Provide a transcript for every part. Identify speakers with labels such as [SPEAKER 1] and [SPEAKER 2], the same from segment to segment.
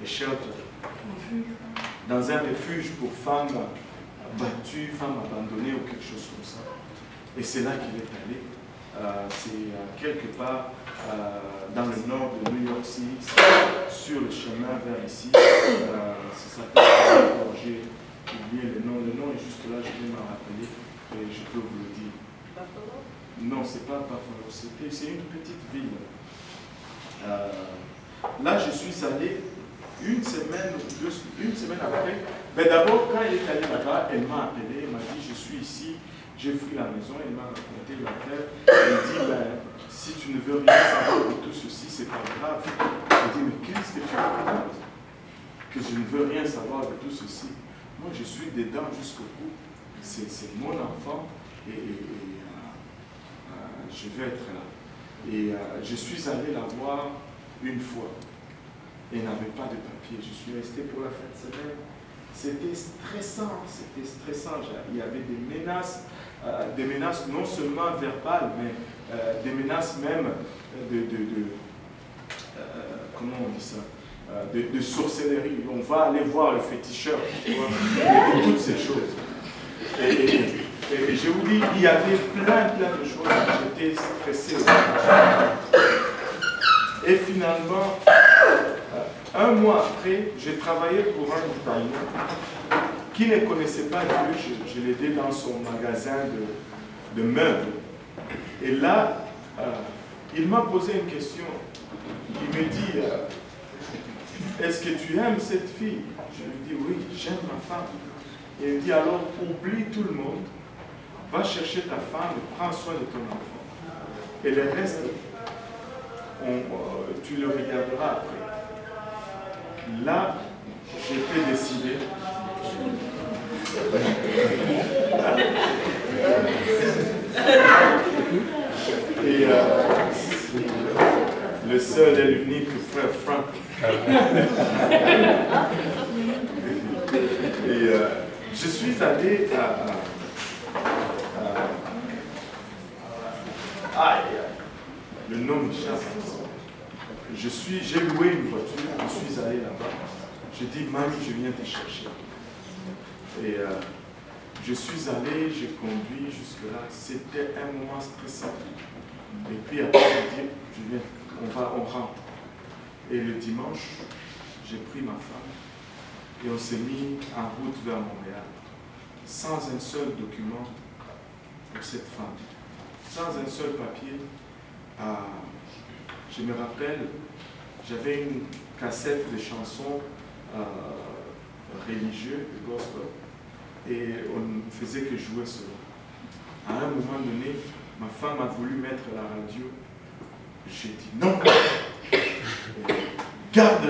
[SPEAKER 1] a shelter, dans un refuge pour femmes battues, femmes abandonnées ou quelque chose comme ça. Et c'est là qu'il est allé. C'est quelque part dans le nord de New York City, sur le chemin vers ici. Ça s'appelle, j'ai oublié le nom. Le nom est juste là, je vais m'en rappeler et je peux vous le dire.
[SPEAKER 2] Buffalo?
[SPEAKER 1] Non, c'est pas Buffalo, c'est une petite ville. Là, je suis allé une semaine après. Mais d'abord, quand il est allé là-bas, elle m'a appelé, elle m'a dit, je suis ici, j'ai fui la maison, elle m'a raconté l'affaire. Elle dit, ben, si tu ne veux rien savoir de tout ceci, c'est pas grave. J'ai dit, mais qu'est-ce que tu racontes? Que je ne veux rien savoir de tout ceci. Moi, je suis dedans jusqu'au bout. C'est mon enfant et je vais être là. Et je suis allé la voir une fois. Elle n'avait pas de papier. Je suis resté pour la fin de semaine. C'était stressant, Il y avait des menaces non seulement verbales, mais des menaces même comment on dit ça, de sorcellerie. On va aller voir le féticheur, tu vois, et toutes ces choses. Et je vous dis, il y avait plein de choses. J'étais stressé. Et finalement, un mois après, j'ai travaillé pour un Italien qui ne connaissait pas Dieu. Je l'aidais dans son magasin de meubles. Et là, il m'a posé une question. Il me dit, est-ce que tu aimes cette fille? Je lui dis, oui, j'aime ma femme. Et il dit, alors oublie tout le monde, va chercher ta femme et prends soin de ton enfant. Et le reste, tu le regarderas après. Là, j'étais décidé. Et le seul et l'unique frère Frank. Et je suis allé le nom m'échappe. J'ai loué une voiture, je suis allé là-bas. J'ai dit, Mamie, je viens te chercher. Et je suis allé, j'ai conduit jusque-là. C'était un moment stressant. Et puis après, je viens, on rentre. Et le dimanche, j'ai pris ma femme et on s'est mis en route vers Montréal. Sans un seul document pour cette femme. Sans un seul papier. Je me rappelle, j'avais une cassette de chansons religieuses, de gospel, et on ne faisait que jouer cela. À un moment donné, ma femme a voulu mettre la radio. J'ai dit non. Garde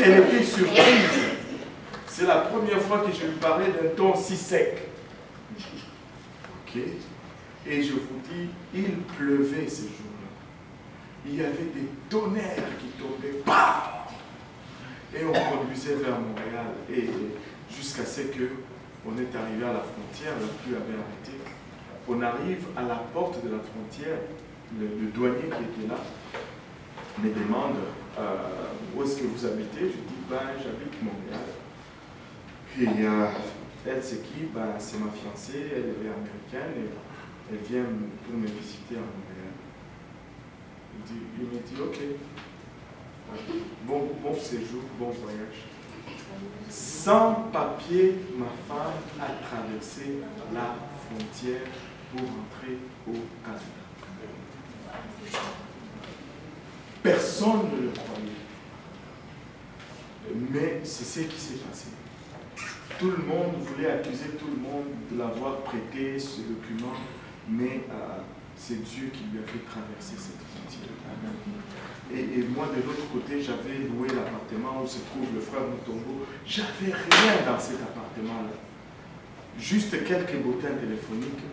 [SPEAKER 1] Elle était surprise. C'est la première fois que je lui parlais d'un ton si sec. Ok. Et je vous dis, il pleuvait ce jour-là. Il y avait des tonnerres qui tombaient. Bam! Et on conduisait vers Montréal. Et jusqu'à ce qu'on est arrivé à la frontière, la pluie avait arrêté. On arrive à la porte de la frontière. Le douanier qui était là me demande où est-ce que vous habitez. Je dis, ben, j'habite Montréal. Et elle, c'est qui? Ben, c'est ma fiancée, elle est américaine et elle vient pour me visiter à Montréal. Il me dit, ok, bon séjour, bon voyage. Sans papier, ma femme a traversé la frontière pour rentrer au Canada. Personne ne le croyait. Mais c'est ce qui s'est passé. Tout le monde voulait accuser tout le monde de l'avoir prêté ce document, mais c'est Dieu qui lui a fait traverser cette frontière. Et moi, de l'autre côté, j'avais loué l'appartement où se trouve le frère Mutombo. J'avais rien dans cet appartement-là. Juste quelques bottins téléphoniques,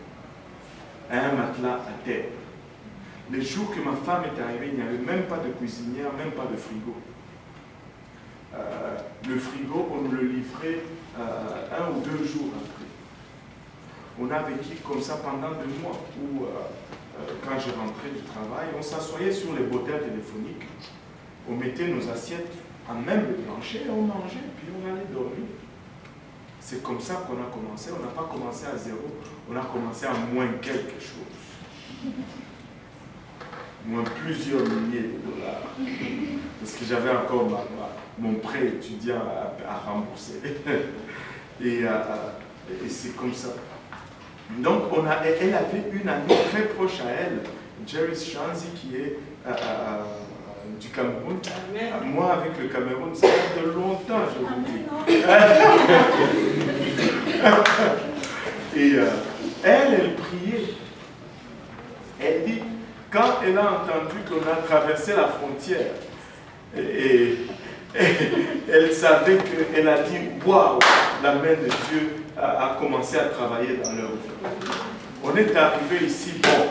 [SPEAKER 1] un matelas à terre. Les jours que ma femme est arrivée, il n'y avait même pas de cuisinière, même pas de frigo. Le frigo, on nous le livrait 1 ou 2 jours après. On a vécu comme ça pendant 2 mois où quand je rentrais du travail, on s'assoyait sur les bretelles téléphoniques, on mettait nos assiettes à même le plancher, on mangeait, puis on allait dormir. C'est comme ça qu'on a commencé. On n'a pas commencé à zéro, on a commencé à moins quelque chose. Moins plusieurs milliers de dollars. Parce que j'avais encore mon prêt étudiant à rembourser. Et c'est comme ça. Donc, elle avait une amie très proche à elle, Jerry Shanzi, qui est du Cameroun. Amen. Moi, avec le Cameroun, ça fait de longtemps, je vous dis. Et elle priait. Elle dit, quand elle a entendu qu'on a traversé la frontière, et elle savait qu'elle a dit, waouh, la main de Dieu a commencé à travailler dans leur vie. On est arrivé ici, bon,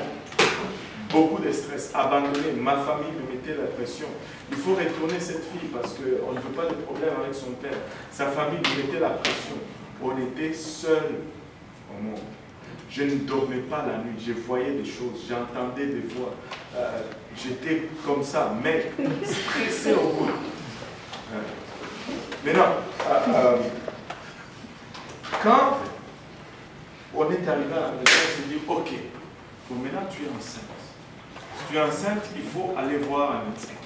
[SPEAKER 1] beaucoup de stress, abandonné, ma famille me mettait la pression. Il faut retourner cette fille parce qu'on ne veut pas de problème avec son père. Sa famille me mettait la pression. On était seuls au monde. Je ne dormais pas la nuit, je voyais des choses, j'entendais des voix. J'étais comme ça, mais stressé au bout. Maintenant, quand on est arrivé à la maison, on s'est dit, ok, bon, maintenant tu es enceinte. Si tu es enceinte, il faut aller voir un médecin.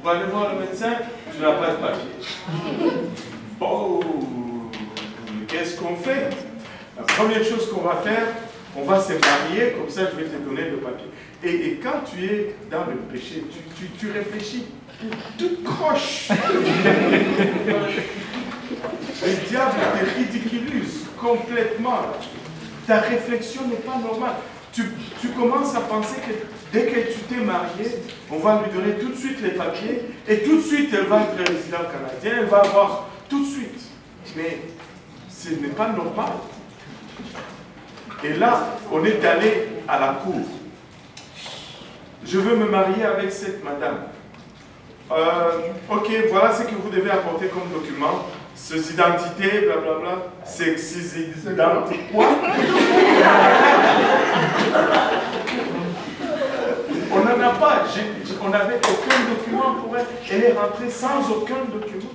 [SPEAKER 1] Pour aller voir le médecin, tu n'as pas de papier. Oh, qu'est-ce qu'on fait? La première chose qu'on va faire, on va se marier, comme ça je vais te donner le papier. Et quand tu es dans le péché, tu réfléchis, tu croches. Le diable te ridiculise complètement. Ta réflexion n'est pas normale. Tu commences à penser que dès que tu t'es marié, on va lui donner tout de suite les papiers et tout de suite elle va être résidente canadienne, elle va avoir tout de suite. Mais ce n'est pas normal. Et là, on est allé à la cour. Je veux me marier avec cette madame. Ok, voilà ce que vous devez apporter comme document. Ces identités, blablabla. C'est ces identités quoi? On n'en a pas. On n'avait aucun document pour elle. Elle est rentrée sans aucun document.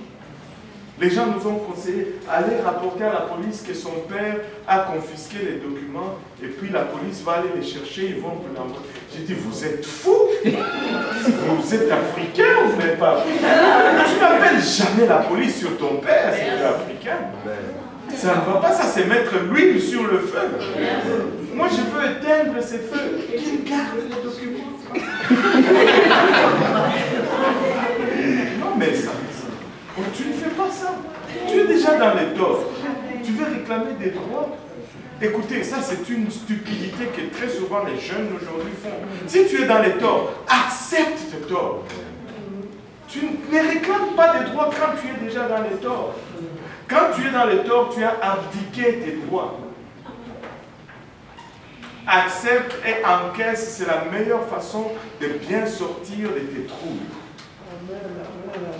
[SPEAKER 1] Les gens nous ont conseillé d'aller rapporter à la police que son père a confisqué les documents et puis la police va aller les chercher, ils vont vous l'envoyer. J'ai dit, vous êtes fous? Vous êtes africain ou vous n'êtes pas africain? Tu n'appelles jamais la police sur ton père si tu es africain. Ça ne va pas, ça c'est mettre l'huile sur le feu. Moi je veux éteindre ces feux. Qui garde les documents? Non mais ça. Tu ne fais pas ça. Tu es déjà dans les torts. Tu veux réclamer des droits. Écoutez, ça c'est une stupidité que très souvent les jeunes aujourd'hui font. Si tu es dans les torts, accepte tes torts. Tu ne réclames pas des droits quand tu es déjà dans les torts. Quand tu es dans les torts, tu as abdiqué tes droits. Accepte et encaisse, c'est la meilleure façon de bien sortir de tes troubles.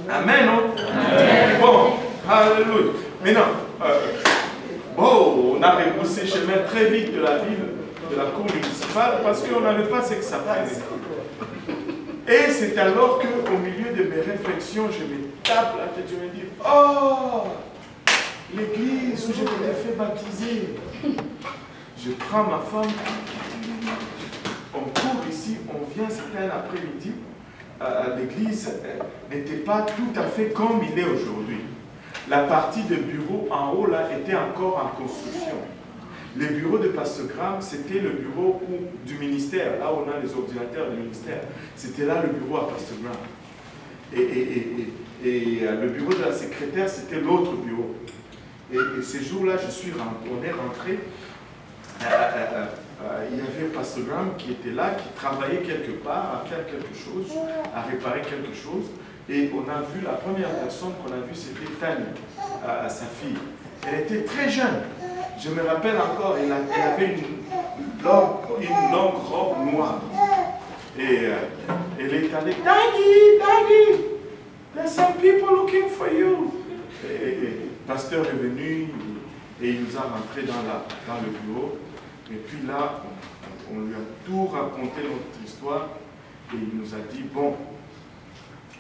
[SPEAKER 1] Amen, non? Amen. Bon, alléluia. Maintenant, bon, on a rebroussé chemin très vite de la ville, de la cour municipale, parce qu'on n'avait pas ce que ça prenait. Et c'est alors qu'au milieu de mes réflexions, je me tape la tête, je me dis, oh, l'église où je m'étais fait baptiser. Je prends ma femme, on court ici, on vient, c'était un après-midi. L'église n'était pas tout à fait comme il est aujourd'hui. La partie de bureau en haut là était encore en construction. Le bureau de Pasteur Graham, c'était le bureau du ministère, là où on a les ordinateurs du ministère. C'était là le bureau à Pasteur Graham. Et le bureau de la secrétaire, c'était l'autre bureau. Et ces jours-là, on est rentré. Il y avait Pasteur Graham qui était là, qui travaillait quelque part à faire quelque chose, à réparer quelque chose. Et on a vu, la première personne qu'on a vue, c'était Tania, sa fille. Elle était très jeune. Je me rappelle encore, elle avait une longue robe noire. Et elle est allée, Daddy, there's some people looking for you. Et le pasteur est venu et il nous a rentrés dans le bureau. Et puis là, on lui a tout raconté notre histoire et il nous a dit, bon,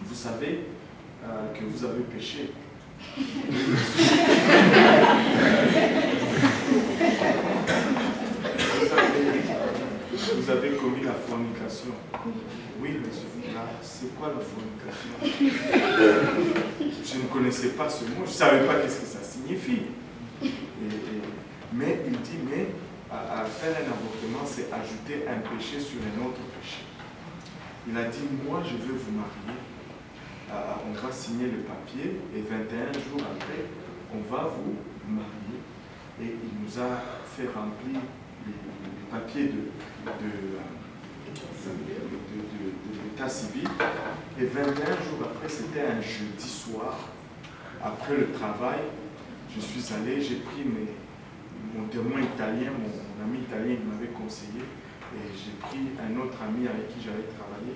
[SPEAKER 1] vous savez que vous avez péché. Vous avez commis la fornication. Oui, monsieur, c'est quoi la fornication? Je ne connaissais pas ce mot, je ne savais pas qu'est-ce que ça signifie. Mais il dit, mais à faire un avortement, c'est ajouter un péché sur un autre péché. Il a dit, moi je veux vous marier. On va signer le papier et 21 jours après, on va vous marier. Et il nous a fait remplir les papiers de l'état civil. Et 21 jours après, c'était un jeudi soir, après le travail, je suis allé, j'ai pris mon témoin italien, mon ami italien qui m'avait conseillé, et j'ai pris un autre ami avec qui j'avais travaillé.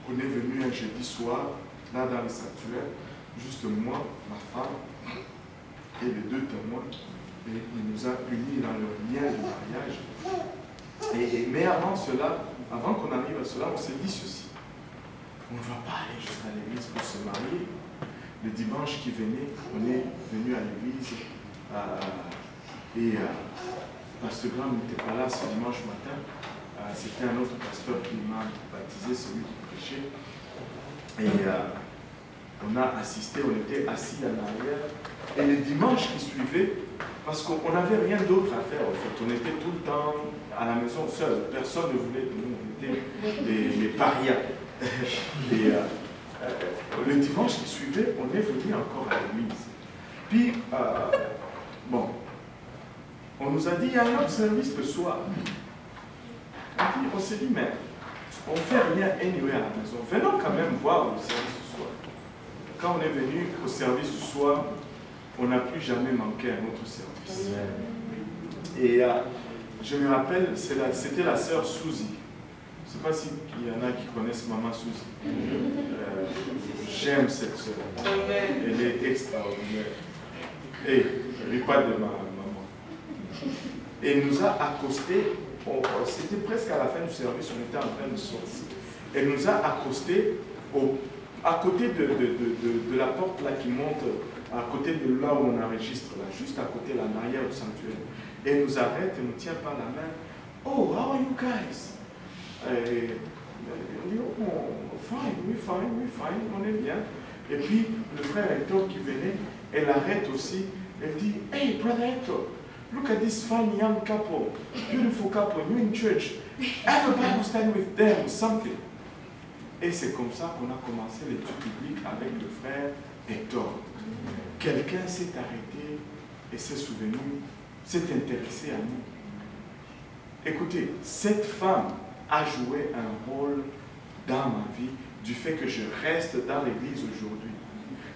[SPEAKER 1] On est venu un jeudi soir, là dans le sanctuaire, juste moi, ma femme et les deux témoins, et il nous a unis dans le lien du mariage. Mais avant cela, avant qu'on arrive à cela, on s'est dit ceci. On ne va pas aller jusqu'à l'église pour se marier. Le dimanche qui venait, on est venu à l'église et Pasteur Graham n'était pas là ce dimanche matin. C'était un autre pasteur qui m'a baptisé, celui qui prêchait. Et on a assisté, on était assis en arrière. Et le dimanche qui suivait, parce qu'on n'avait rien d'autre à faire en fait, on était tout le temps à la maison seul, personne ne voulait de nous, on était les parias. Et le dimanche qui suivait, on est venu encore à l'église. Puis, bon, on nous a dit, il y a un autre service le soir. On s'est dit, mais on ne fait rien anyway à la maison. Venons quand même voir le service du soir. Quand on est venu au service du soir, on n'a plus jamais manqué à notre service. Et je me rappelle, c'était la sœur Suzy. Je ne sais pas s'il y en a qui connaissent Maman Suzy. J'aime cette sœur. Elle est extraordinaire. Et elle n'est pas de ma maman. Et elle nous a accostés. C'était presque à la fin du service, on était en train de sortir. Elle nous a accostés à côté de la porte là qui monte, à côté de là où on enregistre, là, juste à côté, là, en arrière du sanctuaire. Et elle nous arrête et nous tient par la main. Oh, how are you guys? On dit, oh, fine, on est bien. Et puis, le frère Hector qui venait, elle arrête aussi. Elle dit, hey, brother Hector, look at this fine young couple, beautiful couple, new in church. Have a Bible study with them, something. Et c'est comme ça qu'on a commencé l'étude biblique avec le frère Hector. Quelqu'un s'est arrêté et s'est souvenu, s'est intéressé à nous. Écoutez, cette femme a joué un rôle dans ma vie du fait que je reste dans l'église aujourd'hui.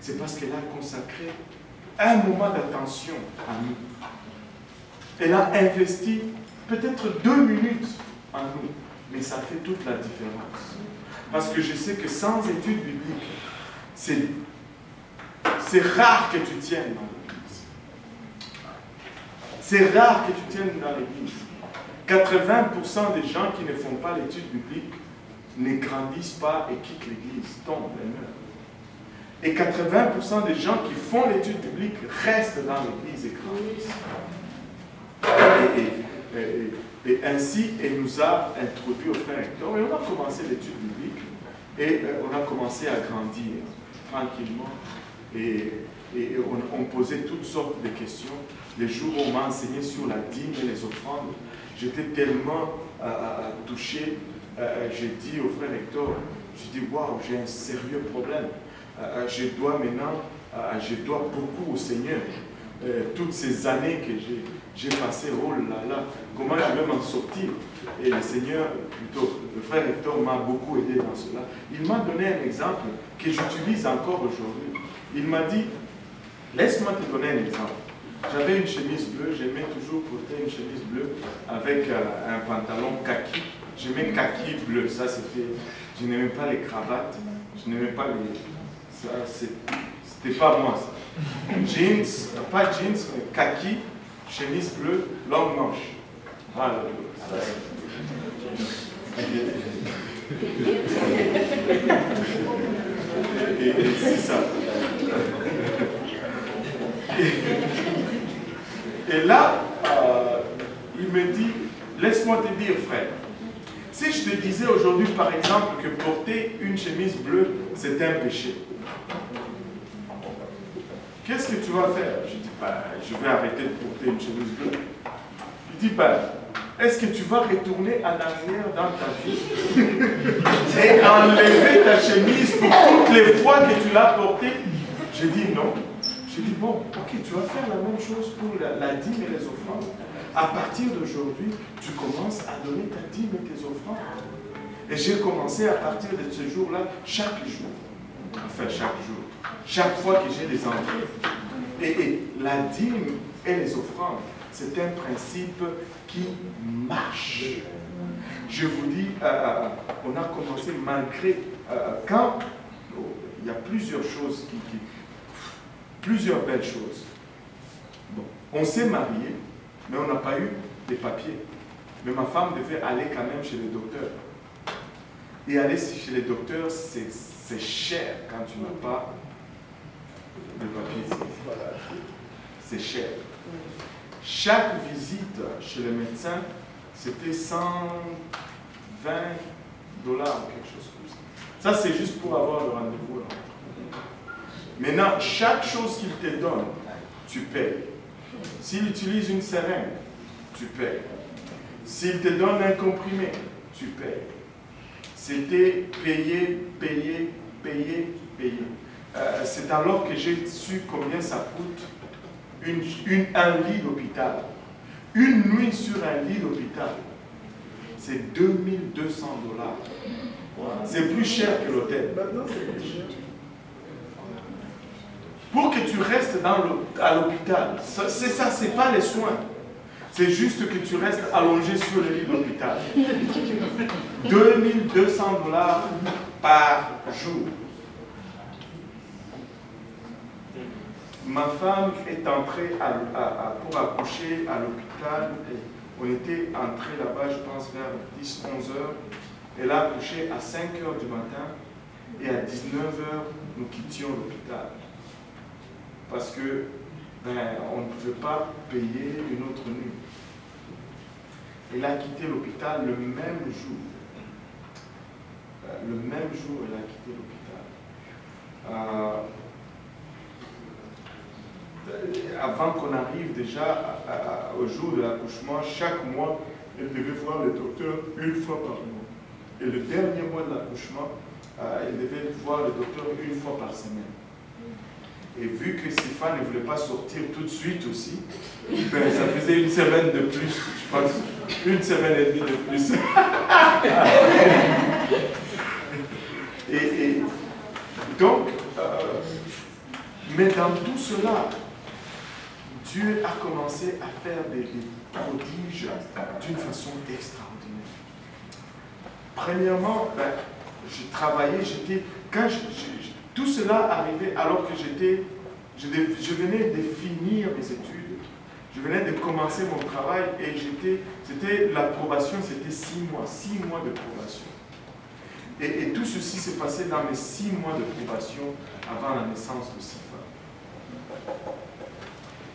[SPEAKER 1] C'est parce qu'elle a consacré un moment d'attention à nous. Elle a investi peut-être 2 minutes en nous, mais ça fait toute la différence. Parce que je sais que sans études bibliques, c'est rare que tu tiennes dans l'église. C'est rare que tu tiennes dans l'église. 80% des gens qui ne font pas l'étude biblique ne grandissent pas et quittent l'église, tombent et meurent. Et 80% des gens qui font l'étude biblique restent dans l'église et grandissent. Et ainsi, elle nous a introduit au frère Hector et on a commencé l'étude biblique et on a commencé à grandir tranquillement et on posait toutes sortes de questions. Les jours où on m'a enseigné sur la dîme et les offrandes, j'étais tellement touché, j'ai dit au frère Hector, j'ai dit waouh, j'ai un sérieux problème. Je dois maintenant, je dois beaucoup au Seigneur. Toutes ces années que j'ai passées, oh là là, comment je vais m'en sortir? Et le Seigneur, plutôt, le frère Hector m'a beaucoup aidé dans cela. Il m'a donné un exemple que j'utilise encore aujourd'hui. Il m'a dit, laisse-moi te donner un exemple. J'avais une chemise bleue, j'aimais toujours porter une chemise bleue avec un pantalon kaki. J'aimais kaki bleu, ça c'était, je n'aimais pas les cravates, je n'aimais pas les... Ça, c'était pas moi ça. Jeans, pas jeans, mais kaki, chemise bleue, longue manche. Et c'est ça. Et là, il me dit, laisse-moi te dire, frère, si je te disais aujourd'hui, par exemple, que porter une chemise bleue, c'est un péché, qu'est-ce que tu vas faire? Je dis, bah, je vais arrêter de porter une chemise bleue. Il dit, bah, est-ce que tu vas retourner en arrière dans ta vie et enlever ta chemise pour toutes les fois que tu l'as portée? J'ai dit non. J'ai dit, bon, ok, tu vas faire la même chose pour la dîme et les offrandes. À partir d'aujourd'hui, tu commences à donner ta dîme et tes offrandes. Et j'ai commencé à partir de ce jour-là, chaque jour, enfin chaque jour, chaque fois que j'ai des entrées. Et la dîme et les offrandes, c'est un principe qui marche. Je vous dis, on a commencé malgré, quand il y a plusieurs choses, plusieurs belles choses. Bon, on s'est marié, mais on n'a pas eu les papiers. Mais ma femme devait aller quand même chez le docteur. Et aller chez les docteurs, c'est cher quand tu n'as pas de papiers. C'est cher. Chaque visite chez le médecin, c'était 120 $ ou quelque chose comme ça. Ça, c'est juste pour avoir le rendez-vous. Maintenant, chaque chose qu'il te donne, tu payes. S'il utilise une seringue, tu payes. S'il te donne un comprimé, tu payes. C'était payer, payer, payer, payer. C'est alors que j'ai su combien ça coûte un lit d'hôpital. Une nuit sur un lit d'hôpital, c'est 2200 $. C'est plus cher que l'hôtel. Pour que tu restes à l'hôpital, c'est ça, c'est pas les soins. C'est juste que tu restes allongé sur le lit d'hôpital. 2200 $ par jour. Ma femme est entrée pour accoucher à l'hôpital. On était entré là-bas, je pense, vers 10-11 heures. Elle a accouché à 5 heures du matin et à 19 heures, nous quittions l'hôpital. Parce que on ne pouvait pas payer une autre nuit. Elle a quitté l'hôpital le même jour. Le même jour, elle a quitté l'hôpital. Avant qu'on arrive déjà au jour de l'accouchement, chaque mois, elle devait voir le docteur une fois par mois. Et le dernier mois de l'accouchement, elle devait voir le docteur une fois par semaine. Et vu que Stéphane ne voulait pas sortir tout de suite aussi, ben, ça faisait une semaine de plus, je pense, une semaine et demie de plus. et donc, mais dans tout cela, Dieu a commencé à faire des prodiges d'une façon extraordinaire. Premièrement, ben, je travaillais, tout cela arrivait alors que je venais de finir mes études, je venais de commencer mon travail et c'était l'approbation, c'était 6 mois de probation. Et tout ceci s'est passé dans mes 6 mois de probation avant la naissance de Sifa.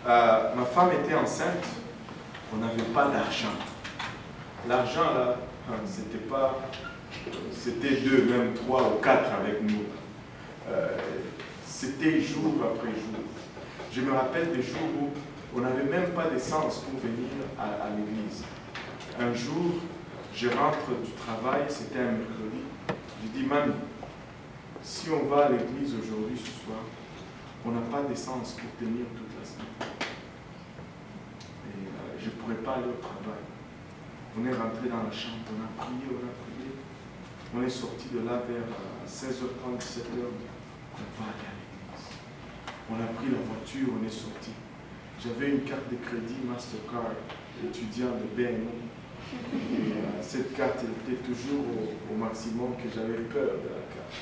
[SPEAKER 1] Ma femme était enceinte, on n'avait pas d'argent. L'argent là, c'était 2, même 3 ou 4 avec nous. C'était jour après jour. Je me rappelle des jours où on n'avait même pas d'essence pour venir à l'église. Un jour, je rentre du travail, c'était un mercredi. Je dis, mamie, si on va à l'église aujourd'hui, ce soir, on n'a pas d'essence pour tenir toute la semaine. Et je ne pourrais pas aller au travail. On est rentré dans la chambre, on a prié. On est sorti de là vers 16h30, 17h. On va aller à l'église. On a pris la voiture, on est sorti. J'avais une carte de crédit Mastercard, étudiant de BNO. Et cette carte elle était toujours au maximum que j'avais peur de la carte.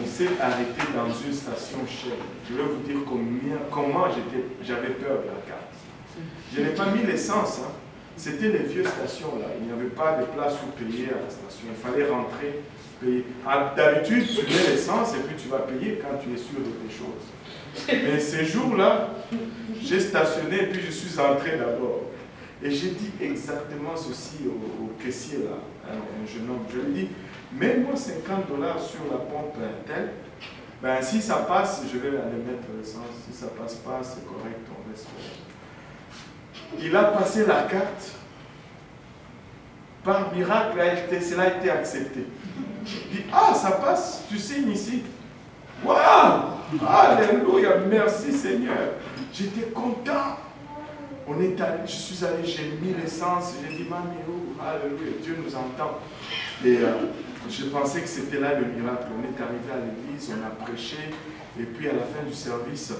[SPEAKER 1] On s'est arrêté dans une station Shell. Je vais vous dire comment j'avais peur de la carte. Je n'ai pas mis l'essence. Hein. C'était les vieux stations là. Il n'y avait pas de place où payer à la station. Il fallait rentrer, payer. D'habitude, tu mets l'essence et puis tu vas payer quand tu es sûr de tes choses. Mais ces jours-là, j'ai stationné et puis je suis entré d'abord. Et j'ai dit exactement ceci au caissier là, un jeune homme. Je lui ai dit, mets-moi $50 sur la pompe telle. Ben, si ça passe, je vais aller mettre l'essence. Si ça passe pas, c'est correct, on reste. Il a passé la carte. Par miracle, cela a été accepté. Il dit, ah, ça passe, tu signes ici. Waouh! Alléluia, merci Seigneur. J'étais content. On est allé, je suis allé, j'ai mis l'essence, j'ai dit, Mami, oh, alléluia, Dieu nous entend. Et je pensais que c'était là le miracle. On est arrivé à l'église, on a prêché, et puis à la fin du service,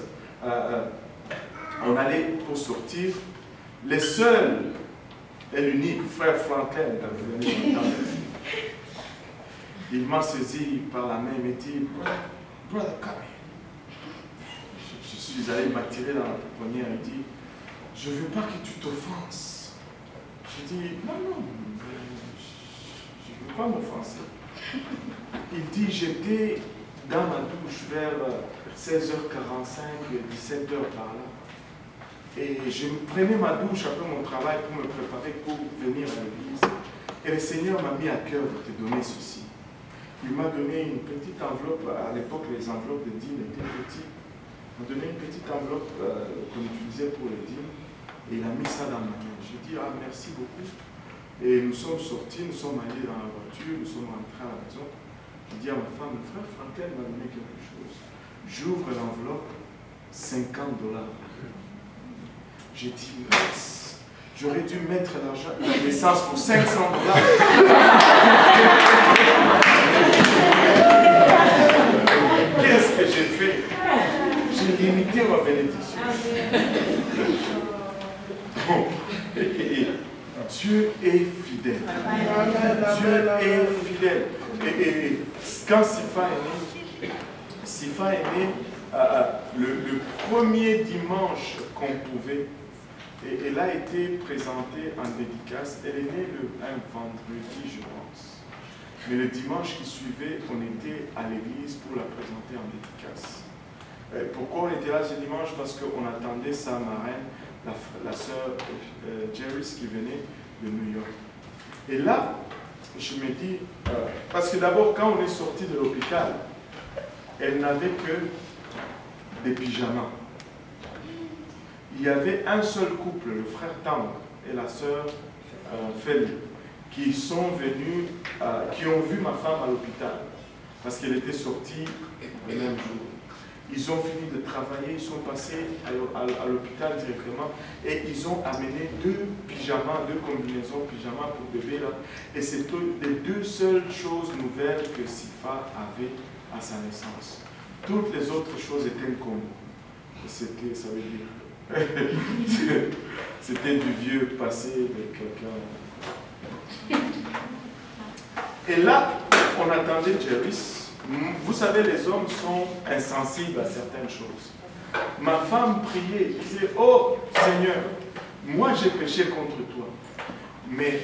[SPEAKER 1] on allait pour sortir. Les seuls et l'unique frère Franklin, il m'a saisi par la main, il m'a dit, brother, come here. Je suis allé m'attirer dans la pouponnière, il dit, je ne veux pas que tu t'offenses. J'ai dit, non, je ne veux pas m'offenser. Il dit, j'étais dans ma douche vers 16h45, 17h par là. Et je prenais ma douche après mon travail pour me préparer pour venir à l'église. Et le Seigneur m'a mis à cœur de te donner ceci. Il m'a donné une petite enveloppe. À l'époque, les enveloppes de dîmes étaient petites. Il m'a donné une petite enveloppe qu'on utilisait pour les dîmes. Et il a mis ça dans ma main. J'ai dit, ah, merci beaucoup. Et nous sommes sortis, nous sommes allés dans la voiture, nous sommes rentrés à la maison. J'ai dit à ma femme, le frère Franklin m'a donné quelque chose. J'ouvre l'enveloppe, $50. J'ai dit, mince, j'aurais dû mettre l'argent, l'essence pour $500. Qu'est-ce que j'ai fait? J'ai limité ma bénédiction. Bon. Dieu est fidèle. Dieu est fidèle. Et quand Sifa est né, le premier dimanche qu'on pouvait, et elle a été présentée en dédicace. Elle est née un vendredi, je pense. Mais le dimanche qui suivait, on était à l'église pour la présenter en dédicace. Pourquoi on était là ce dimanche? Parce qu'on attendait sa marraine, la sœur Jerry, qui venait de New York. Et là, je me dis, parce que d'abord, quand on est sorti de l'hôpital, elle n'avait que des pyjamas. Il y avait un seul couple, le frère Tang et la sœur Feli, qui sont venus, qui ont vu ma femme à l'hôpital, parce qu'elle était sortie le même jour. Ils ont fini de travailler, ils sont passés à l'hôpital directement et ils ont amené 2 pyjamas, 2 combinaisons pyjamas pour bébé là. Et c'est les 2 seules choses nouvelles que Sifa avait à sa naissance. Toutes les autres choses étaient incommunes. C'était, ça veut dire, c'était du vieux passé de quelqu'un. Et là, on attendait Jerry. Vous savez, les hommes sont insensibles à certaines choses. Ma femme priait, disait, oh Seigneur, moi j'ai péché contre toi, mais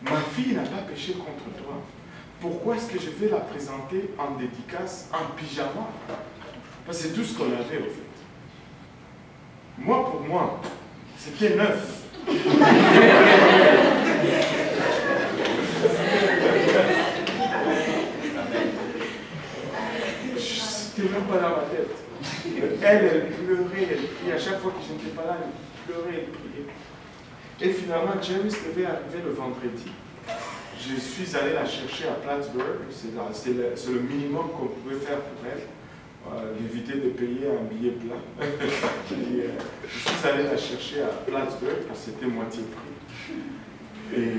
[SPEAKER 1] ma fille n'a pas péché contre toi. Pourquoi est-ce que je vais la présenter en dédicace, en pyjama? Parce que c'est tout ce qu'on avait au fait. Moi, pour moi, c'était neuf. C'était même pas dans ma tête. Elle pleurait, elle priait. À chaque fois que je n'étais pas là, elle pleurait, elle priait. Et finalement, James devait arriver le vendredi. Je suis allé la chercher à Plattsburgh. C'est le minimum qu'on pouvait faire pour elle. D'éviter de payer un billet plat. Je suis allé la chercher à Plattsburgh parce que c'était moitié prix. Et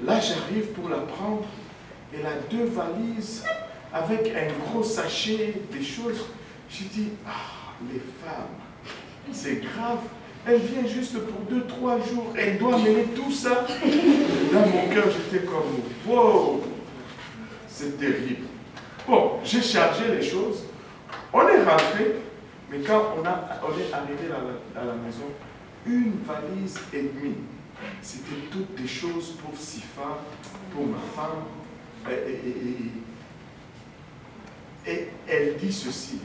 [SPEAKER 1] là, j'arrive pour la prendre. Elle a 2 valises avec un gros sachet, des choses. J'ai dit, ah, les femmes, c'est grave. Elle vient juste pour 2-3 jours. Elle doit mener tout ça. Dans mon cœur, j'étais comme, wow, c'est terrible. Bon, j'ai chargé les choses. On est rentré, mais quand on est arrivé à la maison, une valise et demie. C'était toutes des choses pour Sifa, pour ma femme. Et elle dit ceci: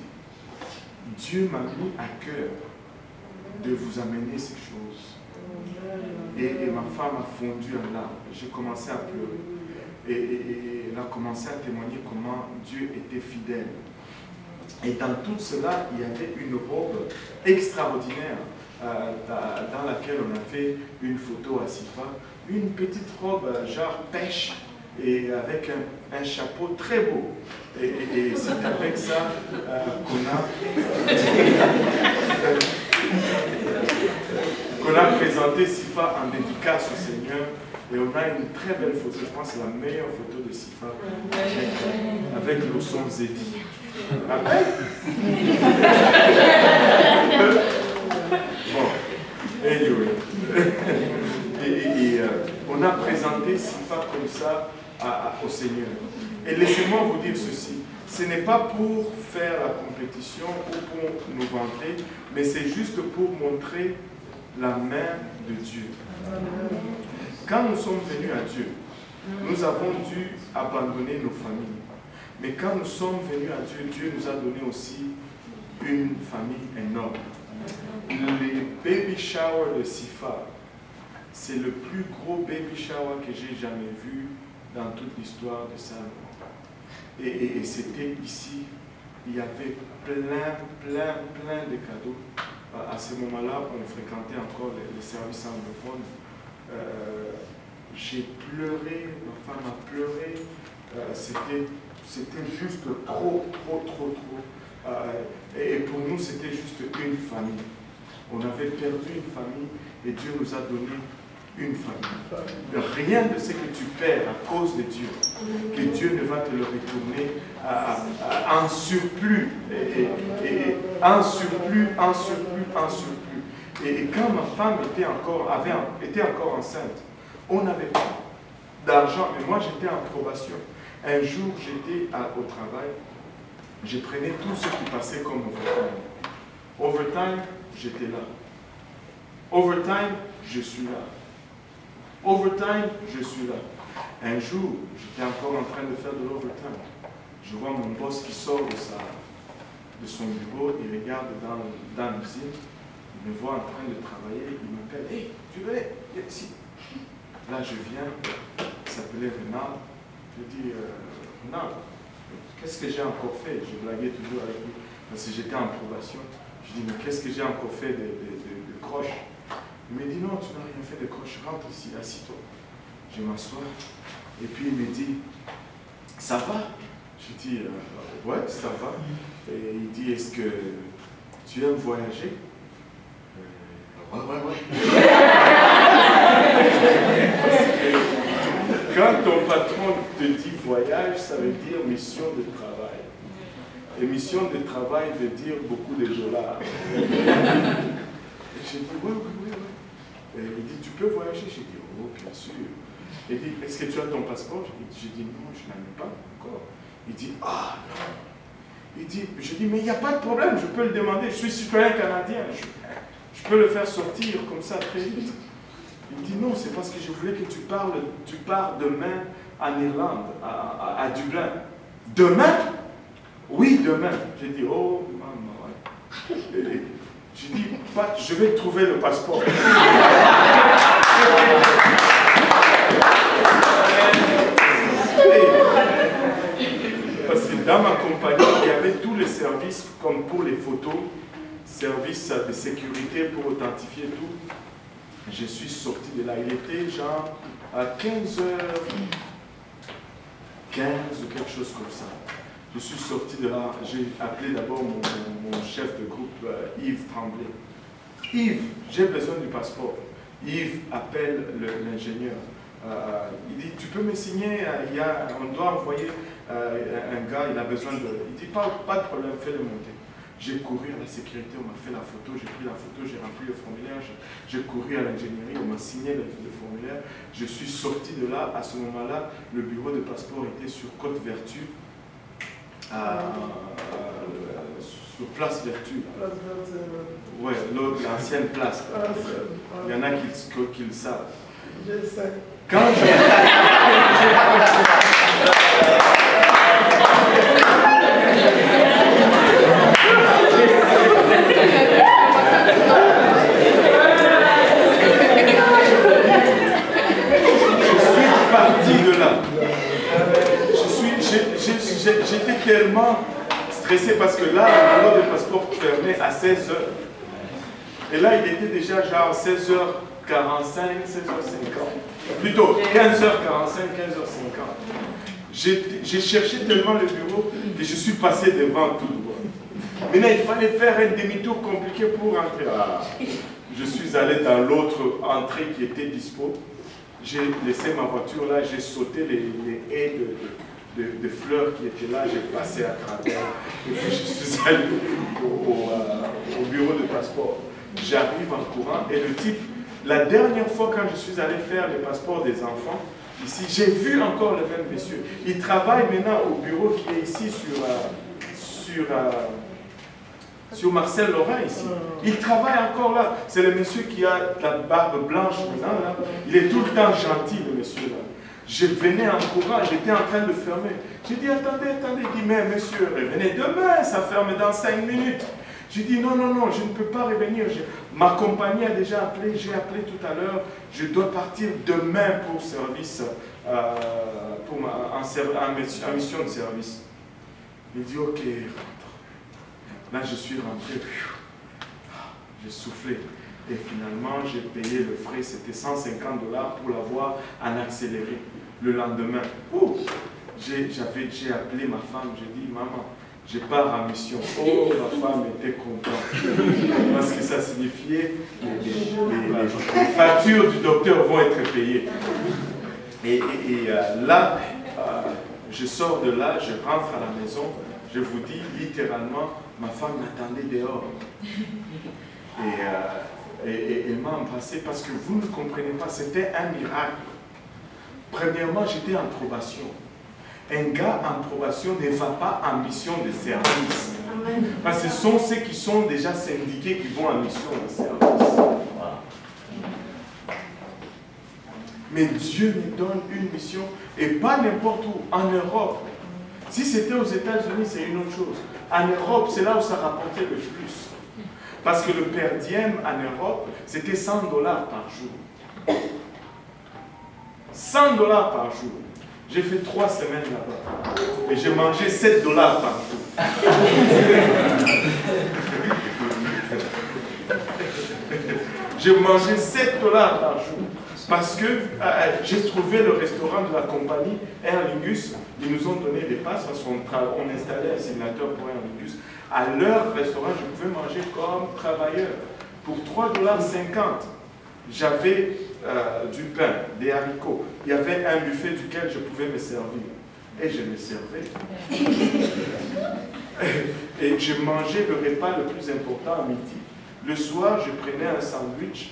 [SPEAKER 1] Dieu m'a mis à cœur de vous amener ces choses. Et ma femme a fondu en larmes. J'ai commencé à pleurer. Et elle a commencé à témoigner comment Dieu était fidèle. Et dans tout cela, il y avait une robe extraordinaire dans laquelle on a fait une photo à Sifa. Une petite robe genre pêche et avec un chapeau très beau. Et c'est avec ça qu'on a présenté Sifa en dédicace au Seigneur. Et on a une très belle photo, je pense que c'est la meilleure photo de Sifa avec le son Zeddy. Amen. Bon, anyway. On a présenté Sifa comme ça au Seigneur. Et laissez-moi vous dire ceci, ce n'est pas pour faire la compétition ou pour nous vanter, mais c'est juste pour montrer la main de Dieu. Quand nous sommes venus à Dieu, nous avons dû abandonner nos familles. Mais quand nous sommes venus à Dieu, Dieu nous a donné aussi une famille énorme. Les baby showers de Sifa, c'est le plus gros baby shower que j'ai jamais vu dans toute l'histoire de Salomon. Et c'était ici, il y avait plein de cadeaux. À ce moment-là, on fréquentait encore les services anglophones. J'ai pleuré, ma femme a pleuré. C'était juste trop. Et pour nous, c'était juste une famille. On avait perdu une famille et Dieu nous a donné une famille. Rien de ce que tu perds à cause de Dieu, que Dieu ne va te le retourner en surplus. En surplus. Et quand ma femme était encore enceinte, on n'avait pas d'argent, mais moi j'étais en probation. Un jour, j'étais au travail, je prenais tout ce qui passait comme overtime. Overtime, j'étais là. Overtime, je suis là. Overtime, je suis là. Un jour, j'étais encore en train de faire de l'overtime. Je vois mon boss qui sort de son bureau, il regarde dans l'usine, il me voit en train de travailler, il m'appelle: Hey, tu veux aller ici? Là, je viens, il s'appelait Renard. Je dis: Renard, qu'est-ce que j'ai encore fait? Je blaguais toujours avec lui, parce que j'étais en probation. Je dis: mais qu'est-ce que j'ai encore fait de croche? Il me dit: non, tu n'as rien fait de croche, rentre ici, assis-toi. Je m'assois, et puis il me dit: ça va? Je dis: ouais, ça va. Et il dit: est-ce que tu aimes voyager? Ouais. Quand ton patron te dit voyage, ça veut dire mission de travail. Et mission de travail veut dire beaucoup de dollars. Et j'ai dit: oui. Et il dit: tu peux voyager? J'ai dit: oh, bien sûr. Il dit: est-ce que tu as ton passeport? J'ai dit: non, je n'en ai pas encore. Il dit: ah non. Je dis: mais il n'y a pas de problème, je peux le demander, je suis citoyen canadien, je peux le faire sortir comme ça très vite. Il dit: non, c'est parce que je voulais que tu pars demain en Irlande, à Dublin. Demain? Oui, demain. J'ai dit: oh, maman. J'ai dit: je vais trouver le passeport. Parce que dans ma compagnie, il y avait tous les services, comme pour les photos, services de sécurité pour authentifier tout. Je suis sorti de là. Il était genre à 15h15 ou quelque chose comme ça. Je suis sorti de là. J'ai appelé d'abord mon chef de groupe, Yves Tremblay. Yves, j'ai besoin du passeport. Yves appelle l'ingénieur. Il dit: tu peux me signer, on doit envoyer un gars, il a besoin de... Il dit: pas de problème, fais-le monter. J'ai couru à la sécurité, on m'a fait la photo, j'ai pris la photo, j'ai rempli le formulaire, j'ai couru à l'ingénierie, on m'a signé le formulaire. Je suis sorti de là. À ce moment-là, le bureau de passeport était sur Côte-Vertu, sous Sur Place Vertu. Ouais, l'ancienne place. Il y en a qui le savent.
[SPEAKER 2] Je sais.
[SPEAKER 1] Quand parti de là. J'étais tellement stressé parce que là, le bureau de passeport fermait à 16h. Et là, il était déjà genre 16h45, 16h50. Plutôt 15h45, 15h50. J'ai cherché tellement le bureau que je suis passé devant tout droit. Maintenant, il fallait faire un demi-tour compliqué pour rentrer. Ah, je suis allé dans l'autre entrée qui était dispo. J'ai laissé ma voiture là, j'ai sauté les haies de fleurs qui étaient là, j'ai passé à travers. Et puis je suis allé au bureau de passeport. J'arrive en courant et le type, la dernière fois quand je suis allé faire les passeports des enfants, ici, j'ai vu encore le même monsieur. Il travaille maintenant au bureau qui est ici sur Marcel Lorrain ici. Il travaille encore là. C'est le monsieur qui a la barbe blanche maintenant là. Il est tout le temps gentil le monsieur là. Je venais en courant, j'étais en train de fermer. J'ai dit attendez, il dit mais monsieur, revenez demain, ça ferme dans 5 minutes. J'ai dit non, je ne peux pas revenir. Ma compagnie a déjà appelé, j'ai appelé tout à l'heure. Je dois partir demain pour service, en mission de service. Il dit ok, là, je suis rentré, j'ai soufflé. Et finalement, j'ai payé le frais, c'était 150$ pour l'avoir en accéléré. Le lendemain, j'ai appelé ma femme, j'ai dit, maman, je pars en mission. Oh, ma femme était contente. Parce que ça signifiait que les factures du docteur vont être payées. Et là, je sors de là, je rentre à la maison. Je vous dis littéralement, ma femme m'attendait dehors. Et elle m'a embrassé parce que vous ne comprenez pas, c'était un miracle. Premièrement, j'étais en probation. Un gars en probation ne va pas en mission de service. Parce que ce sont ceux qui sont déjà syndiqués qui vont en mission de service. Mais Dieu nous donne une mission, et pas n'importe où, en Europe. Si c'était aux États-Unis, c'est une autre chose. En Europe, c'est là où ça rapportait le plus. Parce que le per diem en Europe, c'était 100$ par jour. 100$ par jour. J'ai fait 3 semaines là-bas. Et j'ai mangé 7$ par jour. J'ai mangé 7$ par jour. Parce que j'ai trouvé le restaurant de la compagnie Aer Lingus. Ils nous ont donné des passes parce qu'on installait un simulateur pour Aer Lingus. À leur restaurant, je pouvais manger comme travailleur. Pour 3,50$, j'avais du pain, des haricots. Il y avait un buffet duquel je pouvais me servir. Et je me servais. Et je mangeais le repas le plus important à midi. Le soir, je prenais un sandwich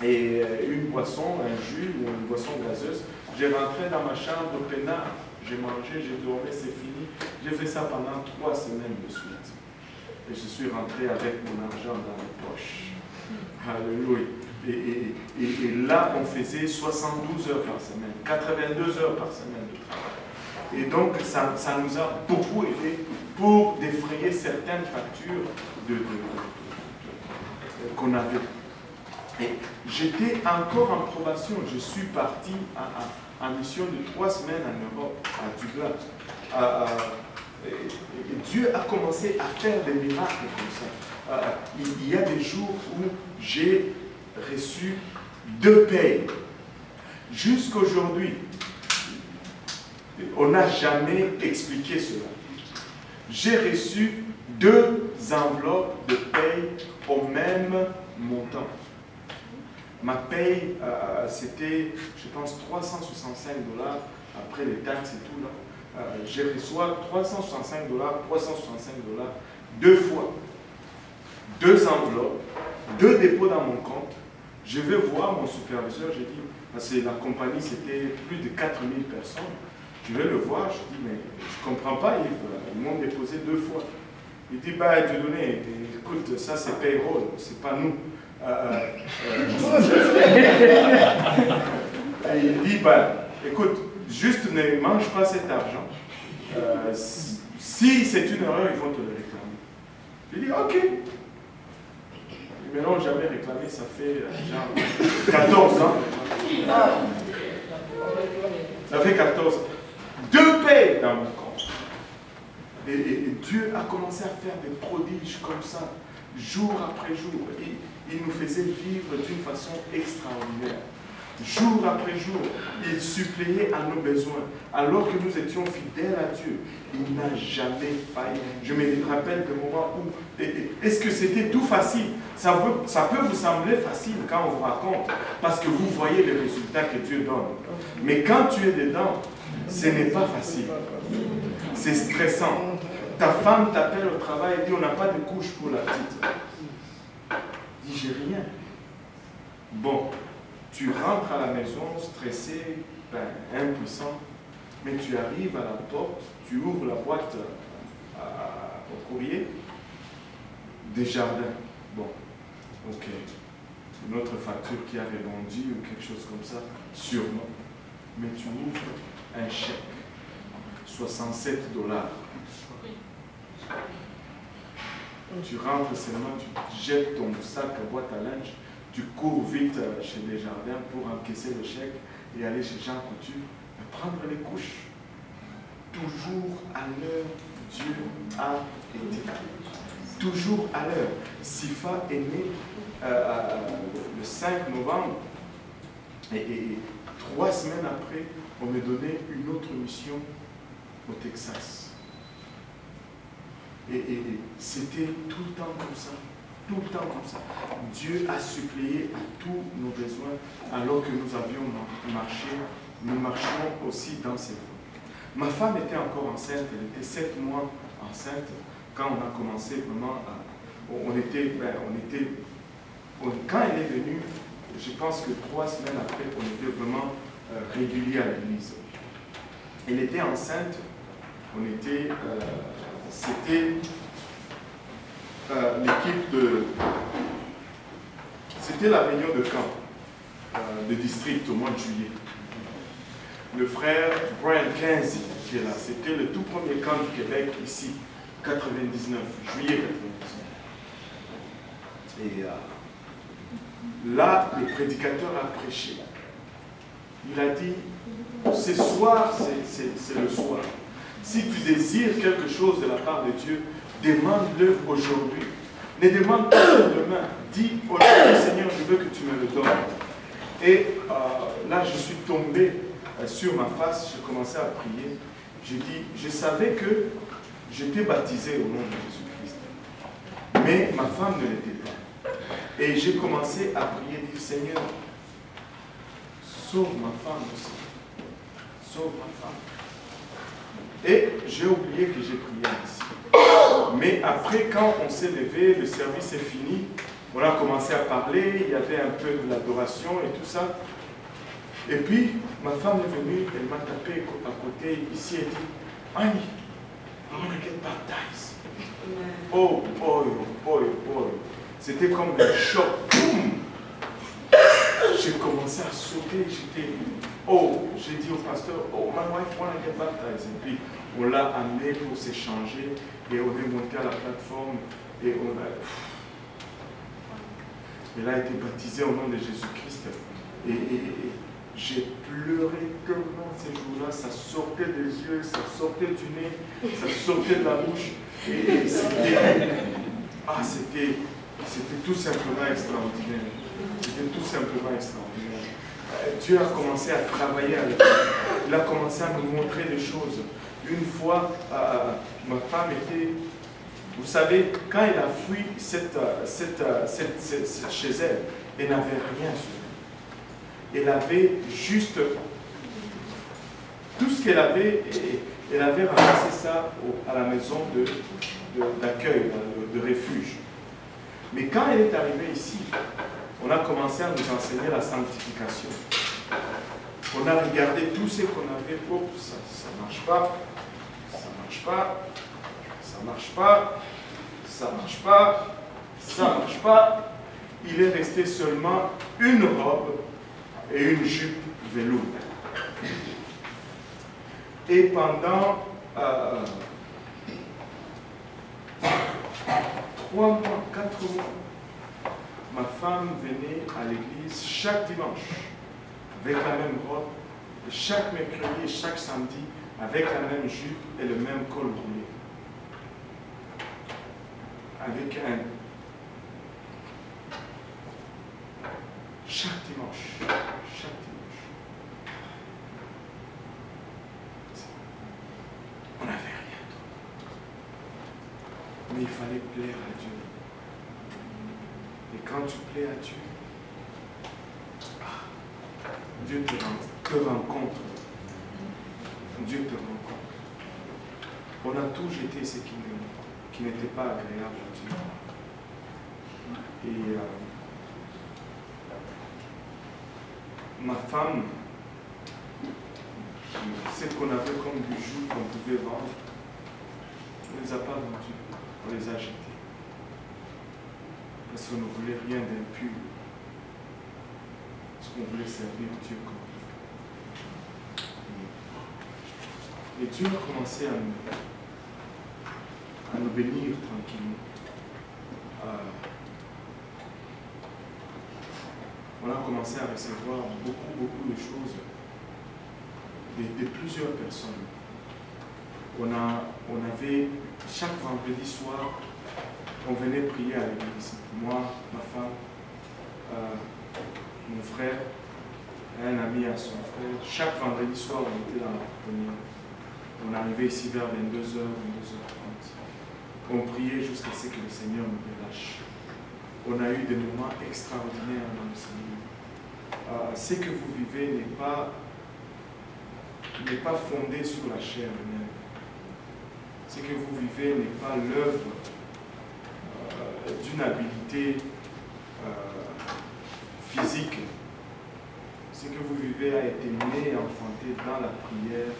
[SPEAKER 1] et une boisson, un jus ou une boisson gazeuse. Je rentrais dans ma chambre peinard, j'ai mangé, j'ai dormi, c'est fini. J'ai fait ça pendant 3 semaines de suite. Et je suis rentré avec mon argent dans les poches. Alléluia. Et là, on faisait 72 heures par semaine, 82 heures par semaine de travail. Et donc, ça nous a beaucoup aidé pour défrayer certaines factures qu'on avait. Et j'étais encore en probation. Je suis parti en mission de 3 semaines en Europe, à Dublin. Et Dieu a commencé à faire des miracles comme ça. Il y a des jours où j'ai reçu 2 payes. Jusqu'aujourd'hui, on n'a jamais expliqué cela. J'ai reçu 2 enveloppes de paye au même montant. Ma paye, c'était, je pense, 365$ après les taxes et tout. Là. Je reçois 365$, 2 fois. 2 enveloppes, 2 dépôts dans mon compte. Je vais voir mon superviseur, j'ai dit, parce que la compagnie c'était plus de 4000 personnes. Je vais le voir, je dis, mais je ne comprends pas, ils m'ont déposé 2 fois. Il dit, bah, Dieudonné, écoute, ça c'est payroll, c'est pas nous. Et il dit, bah, écoute, juste ne mange pas cet argent. Si c'est une erreur, ils vont te le réclamer. Il dit, ok. Ils ne m'ont jamais réclamé, ça fait genre 14 ans. Ça fait 14 ans. 2 payes dans mon compte. Et Dieu a commencé à faire des prodiges comme ça, jour après jour. Il nous faisait vivre d'une façon extraordinaire. Jour après jour, il suppléait à nos besoins. Alors que nous étions fidèles à Dieu, il n'a jamais failli. Je me rappelle des moments où, est-ce que c'était tout facile? Ça peut vous sembler facile quand on vous raconte, parce que vous voyez les résultats que Dieu donne. Mais quand tu es dedans, ce n'est pas facile. C'est stressant. Ta femme t'appelle au travail et dit, on n'a pas de couche pour la petite. Dis, j'ai rien. Bon. Tu rentres à la maison stressé, impuissant, mais tu arrives à la porte, tu ouvres la boîte au courrier, Desjardins. Bon, ok. Une autre facture qui a rebondi ou quelque chose comme ça, sûrement. Mais tu ouvres un chèque, 67 $. Tu rentres seulement, tu jettes ton sac à boîte à linge, tu cours vite chez Desjardins pour encaisser le chèque et aller chez Jean Couture et prendre les couches. Toujours à l'heure, Dieu a été. Toujours à l'heure. Sifa est né le 5 novembre et 3 semaines après, on me donnait une autre mission au Texas. Et c'était tout le temps comme ça. Tout le temps comme ça. Dieu a suppléé à tous nos besoins alors que nous avions marché. Nous marchions aussi dans ses voies. Ma femme était encore enceinte, elle était 7 mois enceinte quand on a commencé vraiment à... quand elle est venue, je pense que 3 semaines après, on était vraiment réguliers à l'église. Elle était enceinte, c'était l'équipe de... C'était la réunion de camp de district au mois de juillet. Le frère Brian Kenzie qui est là, c'était le tout premier camp du Québec ici, 99, juillet 99. Et là, le prédicateur a prêché. Il a dit, ce soir, c'est le soir. Si tu désires quelque chose de la part de Dieu, demande-le aujourd'hui. Ne demande pas demain. Dis aujourd'hui, Seigneur, je veux que tu me le donnes. Et là, je suis tombé sur ma face, j'ai commencé à prier. J'ai dit, je savais que j'étais baptisé au nom de Jésus-Christ. Mais ma femme ne l'était pas. Et j'ai commencé à prier, dire, Seigneur, sauve ma femme aussi. Sauve ma femme. Et j'ai oublié que j'ai prié ici. Mais après, quand on s'est levé, le service est fini, on a commencé à parler, il y avait un peu de l'adoration et tout ça. Et puis, ma femme est venue, elle m'a tapé à côté ici et dit, Annie, I want to get baptized. Oh boy, oh boy, oh boy. C'était comme un choc. Boum! J'ai commencé à sauter, j'ai dit au pasteur, oh, my wife want to get baptized. Et puis, on l'a amené pour s'échanger et on est monté à la plateforme et elle a été baptisée au nom de Jésus-Christ. Et j'ai pleuré tellement ces jours-là, ça sortait des yeux, ça sortait du nez, ça sortait de la bouche. Et c'était tout simplement extraordinaire. C'était tout simplement extraordinaire. Dieu a commencé à travailler avec nous. Il a commencé à nous montrer des choses. Une fois, ma femme était... Vous savez, quand elle a fui chez elle, elle n'avait rien sur elle. Elle avait juste... Tout ce qu'elle avait, elle avait ramassé ça à la maison d'accueil, de refuge. Mais quand elle est arrivée ici, on a commencé à nous enseigner la sanctification. On a regardé tout ce qu'on avait. Oh, ça ne marche pas. Ça ne marche pas. Ça ne marche pas. ça ne marche pas, ça ne marche pas. Il est resté seulement une robe et une jupe velours. Et pendant 3 mois, 4 mois, ma femme venait à l'église chaque dimanche avec la même robe, et chaque mercredi et chaque samedi avec la même jupe et le même col roulé. Avec un... Chaque dimanche. On n'avait rien d'autre. Mais il fallait plaire à Dieu. Et quand tu plais à Dieu, Dieu te rencontre. Dieu te rencontre. On a tout jeté ce qui n'était pas agréable à Dieu. Et ma femme, ce qu'on avait comme bijoux qu'on pouvait vendre, on ne les a pas vendus, on les a jetés. Parce qu'on ne voulait rien d'impur. Parce qu'on voulait servir Dieu comme il faut. Et Dieu a commencé à nous bénir tranquillement. On a commencé à recevoir beaucoup de choses de plusieurs personnes. On avait, chaque vendredi soir, on venait prier à l'église. Moi, ma femme, mon frère, un ami à son frère. Chaque vendredi soir, on était dans la prière. On arrivait ici vers 22h, 22h30. On priait jusqu'à ce que le Seigneur nous relâche. On a eu des moments extraordinaires dans le Seigneur. Ce que vous vivez n'est pas fondé sur la chair humaine. Ce que vous vivez n'est pas l'œuvre d'une habileté physique. Ce que vous vivez a été né et enfanté dans la prière,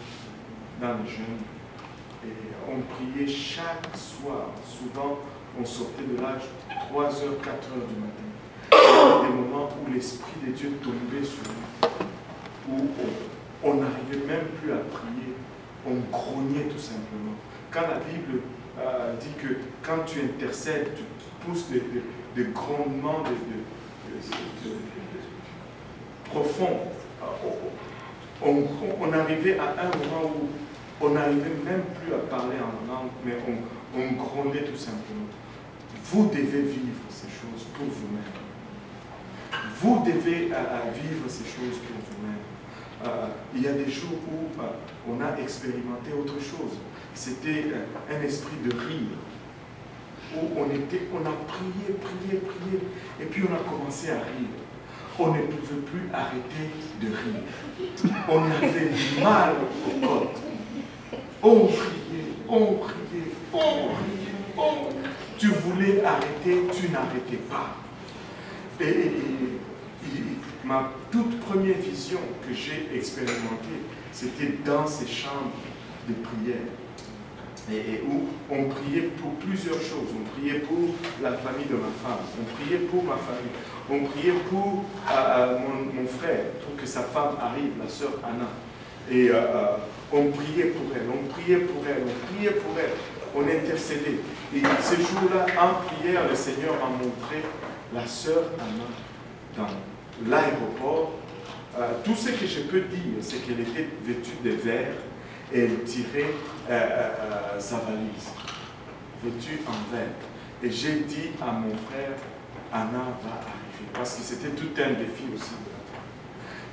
[SPEAKER 1] dans le jeûne. Et on priait chaque soir. Souvent, on sortait de l'âge 3h, 4h du matin. Il y avait des moments où l'Esprit de Dieu tombait sur nous, où on n'arrivait même plus à prier, on grognait tout simplement. Quand la Bible dit que quand tu intercèdes, tu pousses des grondements profonds, on arrivait à un moment où on n'arrivait même plus à parler en langue, mais on grondait tout simplement. Vous devez vivre ces choses pour vous-même. Vous devez vivre ces choses pour vous-même. Il y a des jours où on a expérimenté autre chose. C'était un esprit de rire. Où on a prié, et puis on a commencé à rire. On ne pouvait plus arrêter de rire. On avait mal aux côtes. On priait. Tu voulais arrêter, tu n'arrêtais pas. Et ma toute première vision que j'ai expérimentée, c'était dans ces chambres de prière. Et où on priait pour plusieurs choses. On priait pour la famille de ma femme. On priait pour ma famille. On priait pour mon frère, pour que sa femme arrive, la sœur Anna. Et on priait pour elle, on priait pour elle, on priait pour elle. On intercédait. Et ce jour-là, en prière, le Seigneur m'a montré la sœur Anna dans l'aéroport. Tout ce que je peux dire, c'est qu'elle était vêtue de vert et elle tirait sa valise, vêtue en vert. Et j'ai dit à mon frère, Anna va arriver. Parce que c'était tout un défi aussi de la femme.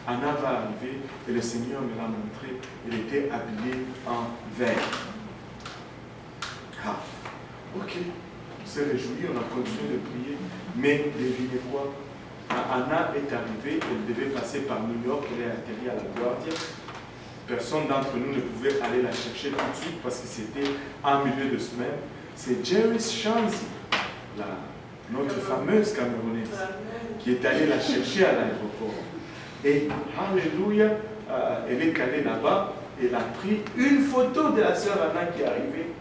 [SPEAKER 1] Anna va arriver et le Seigneur me l'a montré. Elle était habillée en vert. Ah, ok. On s'est réjoui, on a continué de prier. Mais devinez quoi? Anna est arrivée, elle devait passer par New York, elle est atterrie à la Guardia. Personne d'entre nous ne pouvait aller la chercher tout de suite parce que c'était en milieu de semaine. C'est Jerry's Shanzi, notre fameuse Camerounaise, qui est allée la chercher à l'aéroport. Et, alléluia, elle est calée là-bas, elle a pris une photo de la sœur Anna qui est arrivée.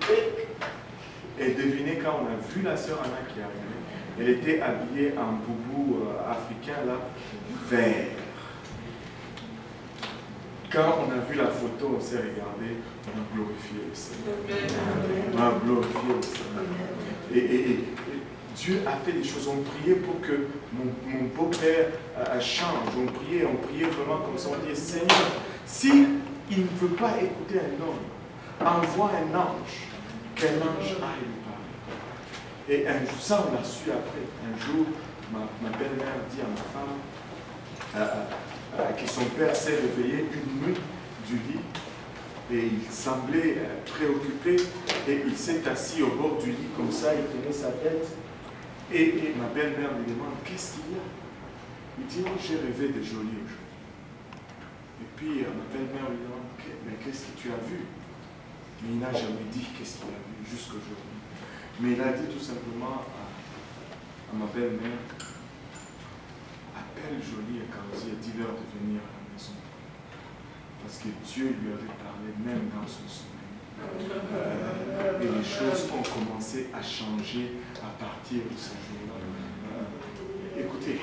[SPEAKER 1] Et devinez, quand on a vu la sœur Anna qui est arrivée, elle était habillée en boubou africain, là, vert. Quand on a vu la photo, on s'est regardé, on a glorifié le Seigneur. On a glorifié le Seigneur. Et Dieu a fait des choses. On priait pour que mon beau-père change. On priait vraiment comme ça. On dit, Seigneur, si il ne veut pas écouter un homme, envoie un ange, qu'un ange aille lui parler. Et ça, on l'a su après. Un jour, ma belle-mère dit à ma femme que son père s'est réveillé une nuit du lit et il semblait préoccupé et il s'est assis au bord du lit comme ça, il tenait sa tête et ma belle-mère lui demande qu'est-ce qu'il y a. Il dit oh, j'ai rêvé de jolis jours. Et puis ma belle-mère lui demande mais qu'est-ce que tu as vu? Mais il n'a jamais dit qu'est-ce qu'il a vu jusqu'aujourd'hui. Mais il a dit tout simplement à ma belle-mère, appelle Jolie et Kausi et dis-leur de venir à la maison. Parce que Dieu lui avait parlé même dans son sommeil. Et les choses ont commencé à changer à partir de ce jour-là. Écoutez,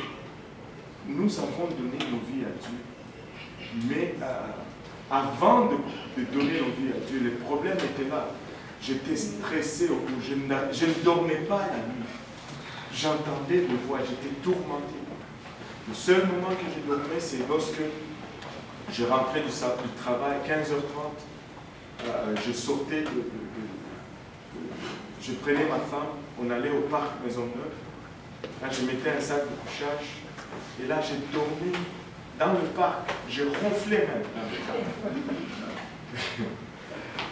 [SPEAKER 1] nous avons donné nos vies à Dieu, mais avant de donner nos vies à Dieu, les problèmes étaient là. J'étais stressé au bout, je ne dormais pas la nuit. J'entendais des voix, j'étais tourmenté. Le seul moment que je dormais, c'est lorsque je rentrais du travail, 15h30, je sortais, je prenais ma femme, on allait au parc Maisonneuve, là je mettais un sac de couchage, et là j'ai dormi dans le parc, je ronflais même dans le parc.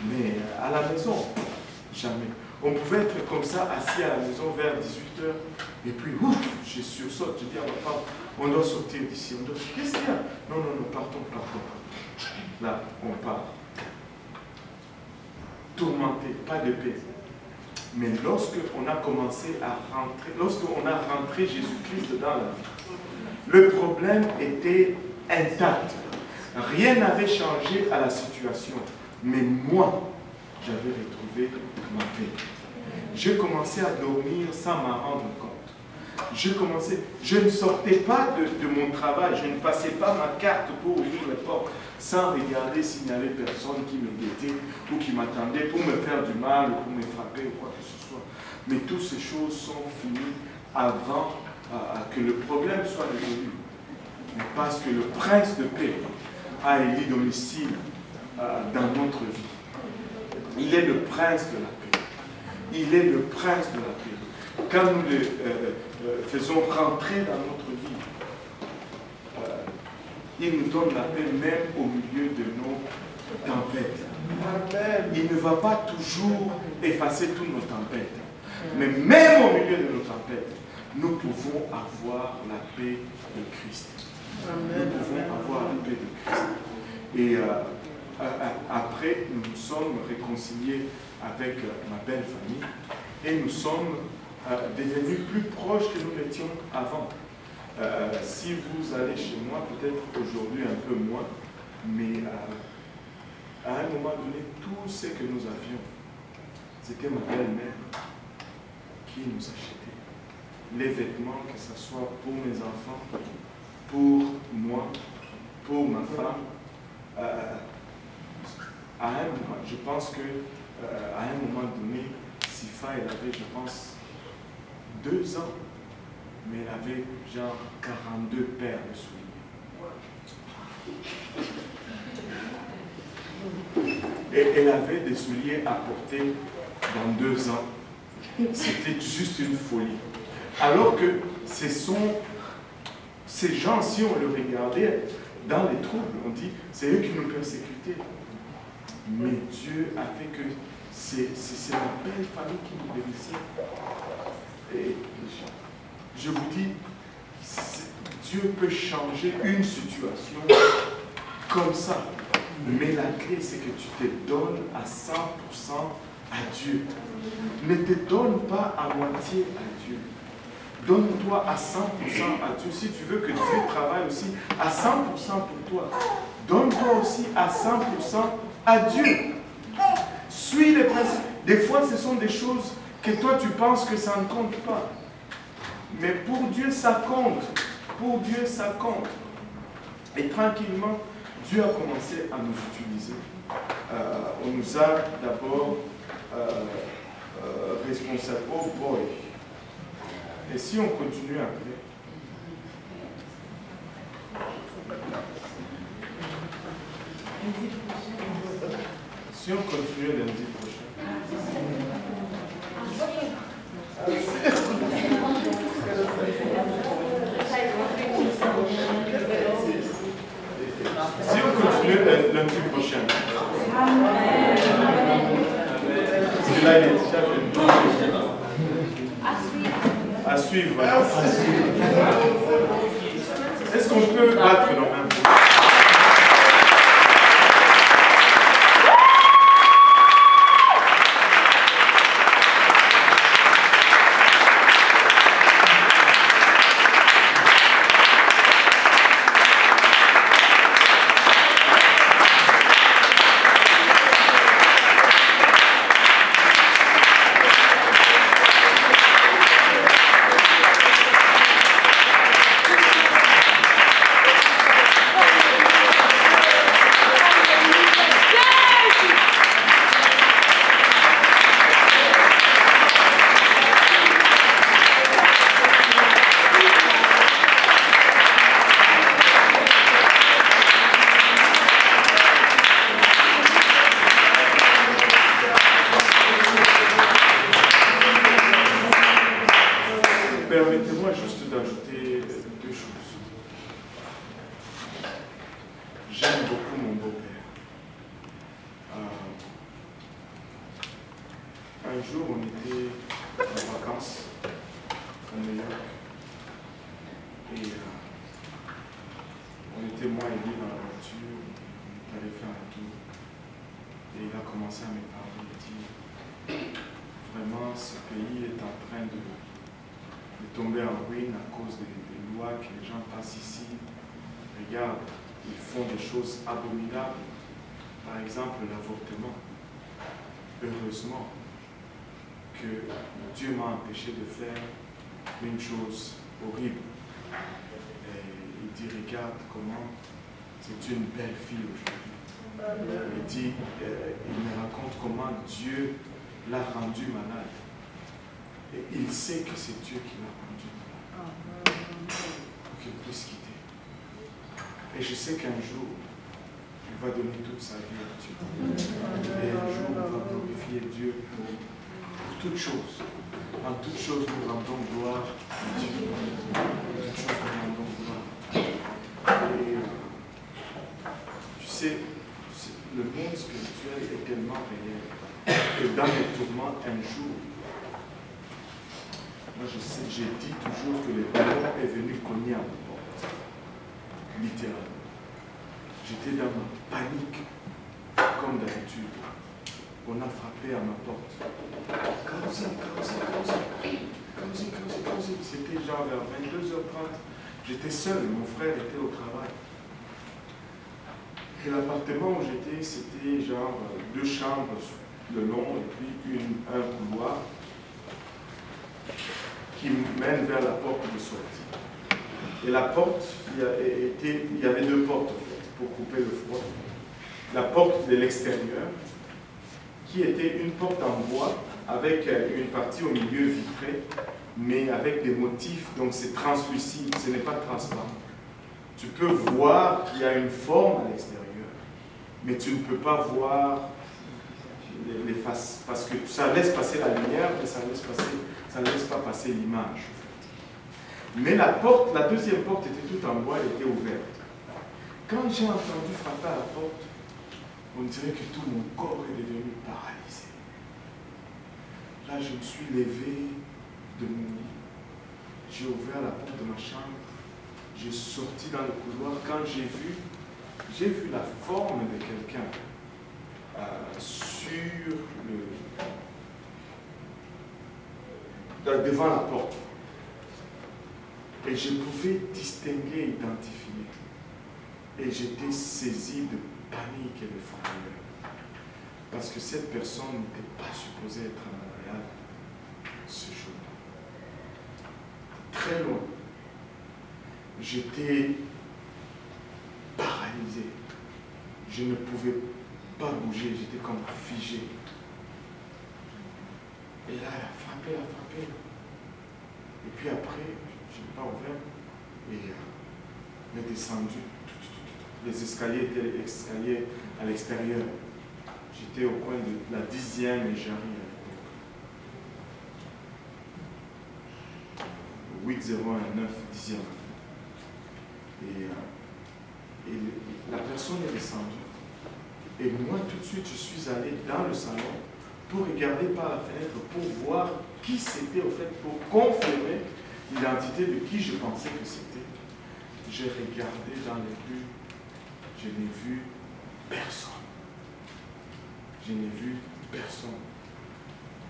[SPEAKER 1] Mais à la maison, jamais. On pouvait être comme ça, assis à la maison vers 18h, et puis, ouf, je sursaute, je dis à ma femme, on doit sortir d'ici, on doit sortir. Qu'est-ce qu'il y a? Non, partons. Là, on part. Tourmenté, pas de paix. Mais lorsqu'on a commencé à rentrer, lorsqu'on a rentré Jésus-Christ dans la vie, le problème était intact. Rien n'avait changé à la situation. Mais moi, j'avais retrouvé ma paix. J'ai commencé à dormir sans m'en rendre compte. Je ne sortais pas de mon travail, je ne passais pas ma carte pour ouvrir les portes sans regarder s'il n'y avait personne qui me guettait ou qui m'attendait pour me faire du mal ou pour me frapper ou quoi que ce soit. Mais toutes ces choses sont finies avant que le problème soit résolu. Parce que le prince de paix a élu domicile dans notre vie. Il est le prince de la paix. Il est le prince de la paix. Quand nous le faisons rentrer dans notre vie, il nous donne la paix même au milieu de nos tempêtes. Amen. Il ne va pas toujours effacer toutes nos tempêtes. Mais même au milieu de nos tempêtes, nous pouvons avoir la paix de Christ. Amen. Nous pouvons avoir la paix de Christ. Et après, nous nous sommes réconciliés avec ma belle famille et nous sommes devenus plus proches que nous l'étions avant. Si vous allez chez moi, peut-être aujourd'hui un peu moins, mais à un moment donné, tout ce que nous avions, c'était ma belle-mère qui nous achetait. Les vêtements, que ce soit pour mes enfants, pour moi, pour ma femme. À un moment, je pense que à un moment donné, Sifa, elle avait, je pense, 2 ans, mais elle avait genre 42 paires de souliers. Et elle avait des souliers à porter dans 2 ans. C'était juste une folie. Alors que ces gens, si on le regardait dans les troubles, on dit, c'est eux qui nous persécutaient. Mais Dieu a fait que c'est la belle famille qui nous bénissait. Et je vous dis, Dieu peut changer une situation comme ça. Mais la clé, c'est que tu te donnes à 100% à Dieu. Ne te donne pas à moitié à Dieu. Donne-toi à 100% à Dieu. Si tu veux que Dieu travaille aussi à 100% pour toi, donne-toi aussi à 100% à Dieu. Suis les principes. Des fois, ce sont des choses que toi tu penses que ça ne compte pas. Mais pour Dieu, ça compte. Pour Dieu, ça compte. Et tranquillement, Dieu a commencé à nous utiliser. On nous a d'abord responsable. Oh boy. Et si on continue après? Si on continue lundi prochain. Si on continue lundi prochain. Parce que là, il est déjà venu. À suivre. Est-ce qu'on peut battre nos mains? Permettez-moi juste d'ajouter deux choses. J'aime beaucoup mon beau-père. Un jour, on était en vacances à New York. Et on était moi et lui dans la voiture. On allait faire un tour. Et il a commencé à me parler. Il dit, vraiment, ce pays est en train de tomber en ruine à cause des lois que les gens passent ici. Regarde, ils font des choses abominables. Par exemple, l'avortement. Heureusement que Dieu m'a empêché de faire une chose horrible. Et il dit, regarde comment c'est une belle fille aujourd'hui. Il dit, il me raconte comment Dieu l'a rendue malade. Et il sait que c'est Dieu qui l'a rendu malade. Pour qu'il puisse quitter. Et je sais qu'un jour, il va donner toute sa vie à Dieu. Et un jour, il va glorifier Dieu pour toutes choses. En toutes choses, nous rendons gloire à Dieu. En toutes choses, nous rendons gloire à Dieu. Et tu sais, le monde spirituel est tellement réel. Et dans les tourments, un jour, moi, j'ai dit toujours que le démon est venu cogner à ma porte. Littéralement. J'étais dans ma panique, comme d'habitude. On a frappé à ma porte. C'était genre vers 22h30. J'étais seul, mon frère était au travail. Et l'appartement où j'étais, c'était genre 2 chambres de long et puis un couloir qui mène vers la porte de sortie. Et la porte, il y avait 2 portes en fait, pour couper le froid. La porte de l'extérieur, qui était une porte en bois, avec une partie au milieu vitrée, mais avec des motifs, donc c'est translucide, ce n'est pas transparent. Tu peux voir qu'il y a une forme à l'extérieur, mais tu ne peux pas voir les faces, parce que ça laisse passer la lumière, mais ça ne laisse pas passer l'image. Mais la deuxième porte était toute en bois, elle était ouverte. Quand j'ai entendu frapper à la porte, on dirait que tout mon corps est devenu paralysé. Là, je me suis levé de mon lit. J'ai ouvert la porte de ma chambre. J'ai sorti dans le couloir. Quand j'ai vu la forme de quelqu'un devant la porte. Et je pouvais distinguer, identifier. Et j'étais saisi de panique et de frayeur. Parce que cette personne n'était pas supposée être à Montréal. ce jour-là. Très loin. J'étais paralysé. Je ne pouvais pas bouger, j'étais comme figé. Et là, elle a frappé. Et puis après, je n'ai pas ouvert. Et elle est descendue. Les escaliers étaient les escaliers à l'extérieur. J'étais au coin de la 10e et j'arrive. 8019, 10e. Et la personne est descendue. Et moi, tout de suite, je suis allé dans le salon pour regarder par la fenêtre, pour voir qui c'était, au fait, pour confirmer l'identité de qui je pensais que c'était. J'ai regardé dans les rues, je n'ai vu personne. Je n'ai vu personne.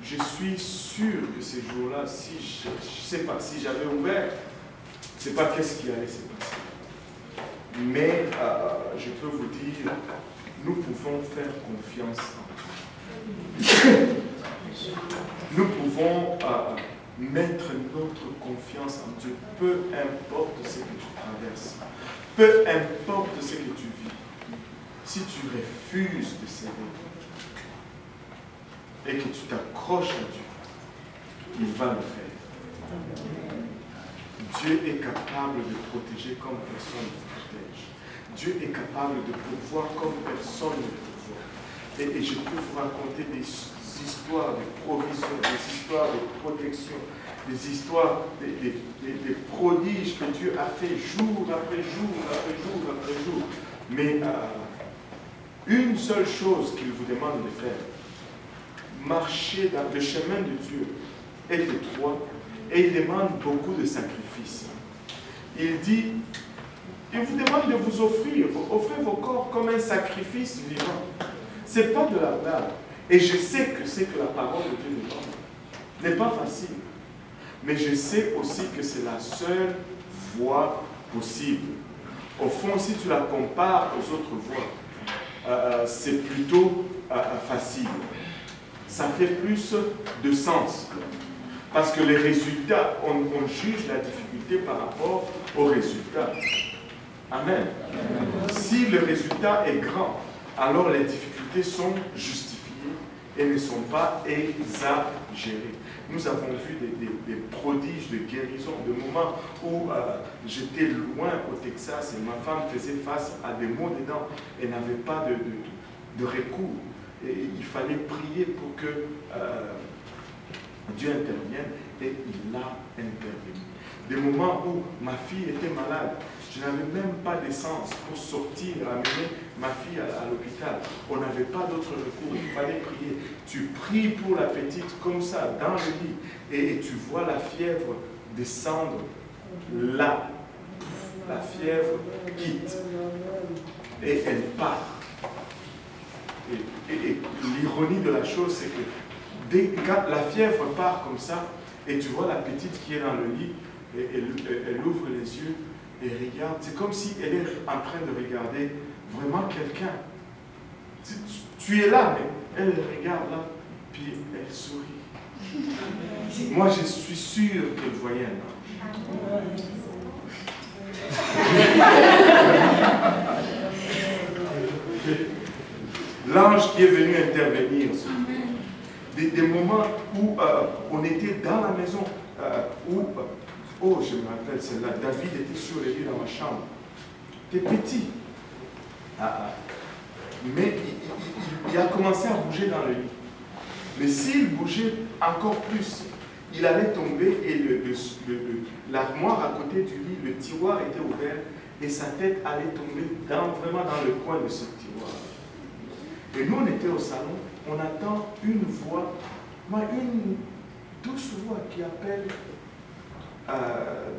[SPEAKER 1] Je suis sûr que ces jours-là, si je ne sais pas, si j'avais ouvert, je ne sais pas qu'est-ce qui allait se passer. Mais je peux vous dire, nous pouvons faire confiance en Dieu. Nous pouvons mettre notre confiance en Dieu, peu importe ce que tu traverses, peu importe ce que tu vis. Si tu refuses de céder et que tu t'accroches à Dieu, il va le faire. Dieu est capable de protéger comme personne ne protège. Dieu est capable de pourvoir comme personne ne pourvoit. Et je peux vous raconter des histoires de provision, des histoires de protection, des histoires, des prodiges que Dieu a fait jour après jour, après jour, après jour. Mais une seule chose qu'il vous demande de faire, marcher dans le chemin de Dieu est étroit et il demande beaucoup de sacrifices. Il dit, il vous demande de vous offrir vos corps comme un sacrifice vivant. Ce n'est pas de la blague. Et je sais que c'est que la parole de Dieu nous demande. N'est pas facile. Mais je sais aussi que c'est la seule voie possible. Au fond, si tu la compares aux autres voies, c'est plutôt facile. Ça fait plus de sens. Parce que les résultats, on juge la difficulté par rapport aux résultats. Amen. Si le résultat est grand, alors les difficultés sont justifiées et ne sont pas exagérées. Nous avons vu des prodiges de guérison, de moments où j'étais loin au Texas et ma femme faisait face à des maux de dents et n'avait pas de recours. Et il fallait prier pour que Dieu intervienne et il a intervenu. Des moments où ma fille était malade, je n'avais même pas d'essence pour sortir, amener ma fille à l'hôpital. On n'avait pas d'autre recours, il fallait prier. Tu pries pour la petite comme ça, dans le lit, et tu vois la fièvre descendre là. La fièvre quitte et elle part. Et l'ironie de la chose, c'est que quand la fièvre part comme ça, et tu vois la petite qui est dans le lit, et elle ouvre les yeux et regarde, c'est comme si elle est en train de regarder vraiment quelqu'un. Tu es là, mais elle regarde là, puis elle sourit. Moi, je suis sûr qu'elle voyait un ange. L'ange qui est venu intervenir. Des moments où on était dans la maison, oh, je me rappelle celle-là, David était sur le lit dans ma chambre. Il était petit. Mais il a commencé à bouger dans le lit. Mais s'il bougeait encore plus, il allait tomber et l'armoire à côté du lit, le tiroir était ouvert et sa tête allait tomber vraiment dans le coin de ce tiroir. Et nous, on était au salon, on attend une voix, une douce voix qui appelle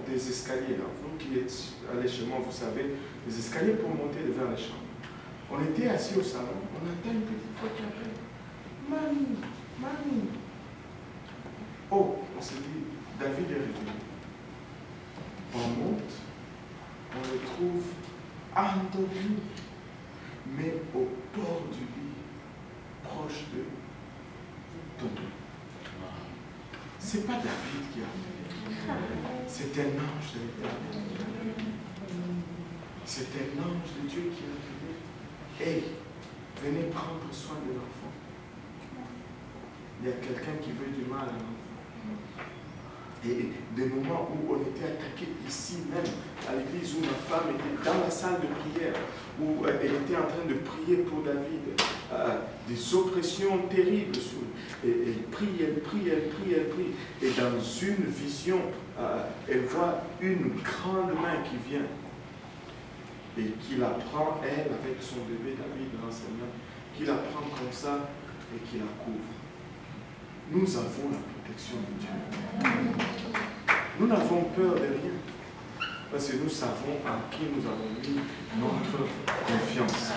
[SPEAKER 1] des escaliers. Là. Vous qui êtes allés chez moi, vous savez, des escaliers pour monter vers la chambre. On était assis au salon, on entend une petite voix qui appelle. Mamie, mamie. Oh, on s'est dit, David est revenu. On monte, on le trouve endormi, mais au bord du lit, proche de Tonton. Ce c'est pas David qui a appelé. C'est un ange de l'Éternel. C'est un ange de Dieu qui a appelé. Hey, venez prendre soin de l'enfant. Il y a quelqu'un qui veut du mal à l'enfant. Et des moments où on était attaqué ici même, à l'église, où ma femme était dans la salle de prière, où elle était en train de prier pour David, des oppressions terribles. Elle prie, elle prie, elle prie, elle prie. Et dans une vision, elle voit une grande main qui vient et qui la prend, elle, avec son bébé David dans ses mains, qui la prend comme ça et qui la couvre. Nous avons la protection de Dieu. Nous n'avons peur de rien. Parce que nous savons en qui nous avons mis notre confiance.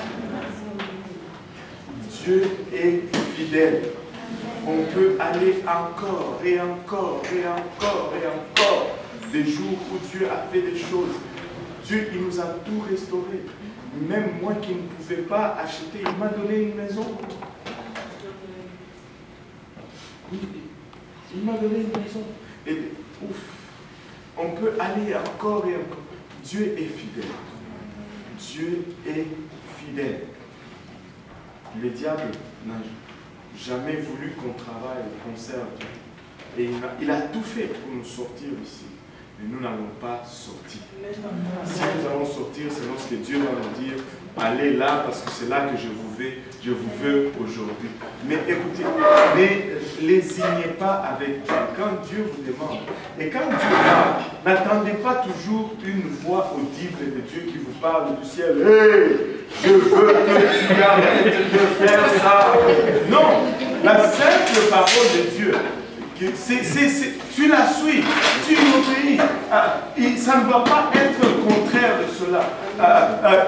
[SPEAKER 1] Dieu est fidèle. On peut aller encore et encore et encore et encore des jours où Dieu a fait des choses. Dieu, il nous a tout restauré. Même moi qui ne pouvais pas acheter, il m'a donné une maison. Il m'a donné une maison. Et ouf, on peut aller encore et encore. Dieu est fidèle. Dieu est fidèle. Le diable n'a jamais voulu qu'on travaille, qu'on serve Dieu. Et il a tout fait pour nous sortir ici. Mais nous n'allons pas sortir. Si nous allons sortir, c'est lorsque Dieu va nous dire, allez là parce que c'est là que je vous veux aujourd'hui. Mais écoutez, ne lésignez pas avec Dieu. Quand Dieu vous demande, et quand Dieu parle, n'attendez pas toujours une voix audible de Dieu qui vous parle du ciel. Hey, je veux que tu arrêtes de faire ça. Non, la simple parole de Dieu, tu la suis, tu obéis. Ça ne va pas être contraire de cela.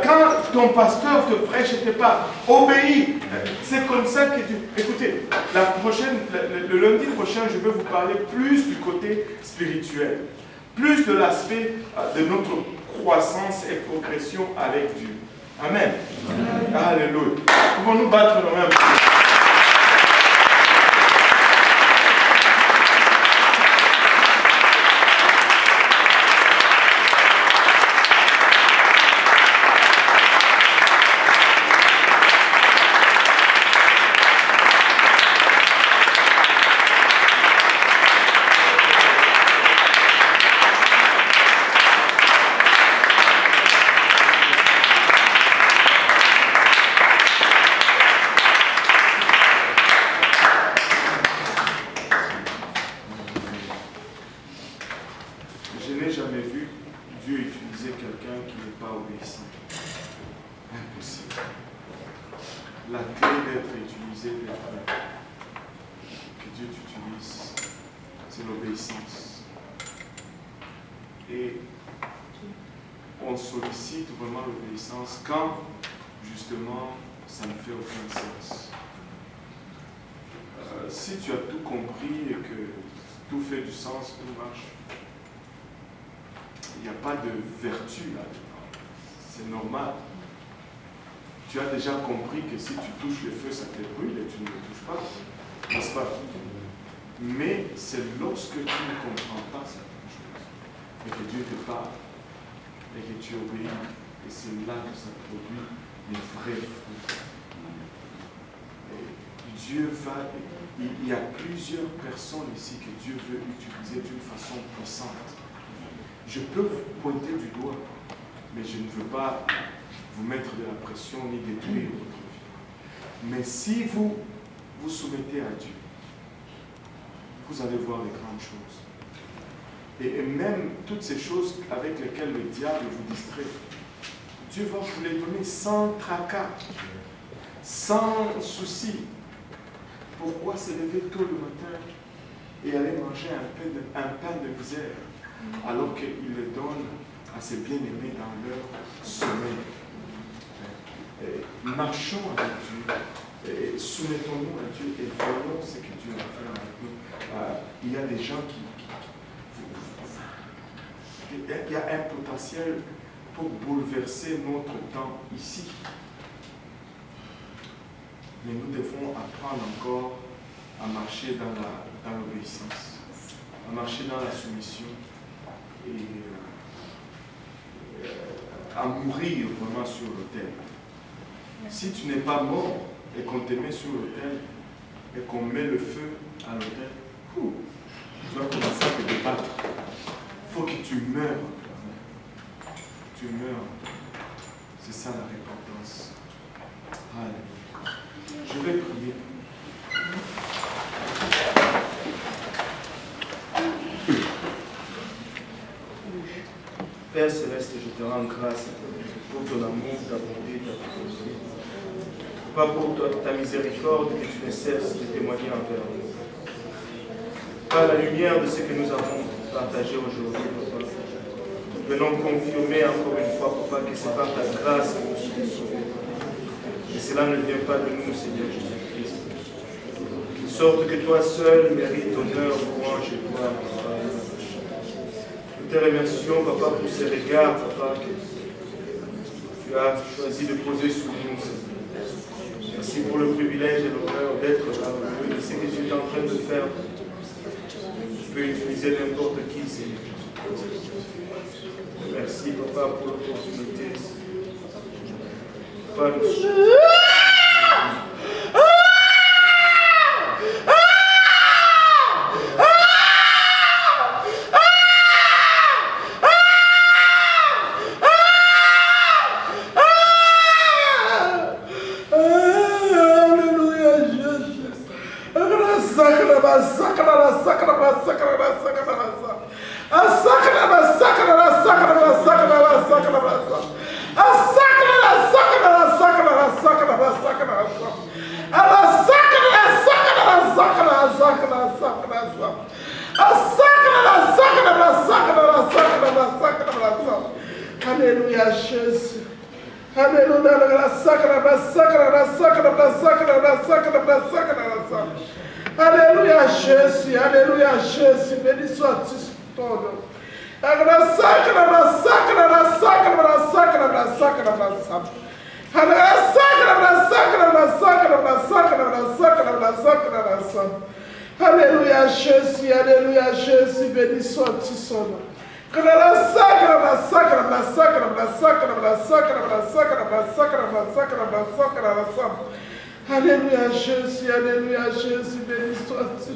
[SPEAKER 1] Quand ton pasteur te prêche, je ne sais pas, obéis. C'est comme ça que tu... Écoutez, le lundi prochain, je vais vous parler plus du côté spirituel, plus de l'aspect de notre croissance et progression avec Dieu. Amen. Alléluia. Pouvons-nous battre nos mains? Quand, justement, ça ne fait aucun sens. Si tu as tout compris et que tout fait du sens, tout marche, il n'y a pas de vertu là-dedans. C'est normal. Tu as déjà compris que si tu touches le feu, ça te brûle et tu ne le touches pas. N'est-ce pas? Mais c'est lorsque tu ne comprends pas certaines choses et que Dieu te parle et que tu obéis. Et c'est là que ça produit les vrais fruits. Dieu va... Il y a plusieurs personnes ici que Dieu veut utiliser d'une façon puissante. Je peux vous pointer du doigt, mais je ne veux pas vous mettre de la pression ni détruire votre vie. Mais si vous vous soumettez à Dieu, vous allez voir les grandes choses. Et même toutes ces choses avec lesquelles le diable vous distrait, Dieu va vous les donner sans tracas, sans souci. Pourquoi se lever tôt le matin et aller manger un pain de misère alors qu'il le donne à ses bien-aimés dans leur sommeil? Marchons avec Dieu, soumettons-nous à Dieu et voyons ce que Dieu va faire avec nous. Il y a des gens il y a un potentiel pour bouleverser notre temps ici. Mais nous devons apprendre encore à marcher dans l'obéissance. à marcher dans la soumission et à mourir vraiment sur l'autel. Si tu n'es pas mort et qu'on te met sur l'autel et qu'on met le feu à l'autel, tu vas commencer à te débattre. Il faut que tu meurs. Tu meurs. C'est ça la récompense. Alléluia. Je vais prier. Père Céleste, je te rends grâce pour ton amour, ta bonté, ta fidélité. Pas pour ta miséricorde que tu ne cesses de témoigner envers nous. Par la lumière de ce que nous avons partagé aujourd'hui, Papa, venons confirmer encore une fois, Papa, que c'est par ta grâce que nous sommes sauvés. Et cela ne vient pas de nous, Seigneur Jésus-Christ. De sorte que toi seul mérites honneur, louange et gloire, Papa. Nous te remercions, Papa, pour ces regards, Papa, que tu as choisi de poser sur nous, Seigneur. Merci pour le privilège et l'honneur d'être là, de ce que tu es en train de faire. Tu peux utiliser n'importe qui, Seigneur. Merci, Papa, pour l'opportunité. Papa, nous
[SPEAKER 2] Alléluia, Jésus. Alléluia, Alléluia, Jésus. Alléluia, Jésus. Béni sois-tu ton nom. Alléluia, Jésus. Alléluia, Jésus. Béni sois-tu son nom. Alléluia, Jésus, alléluia, Jésus, béni sois-tu.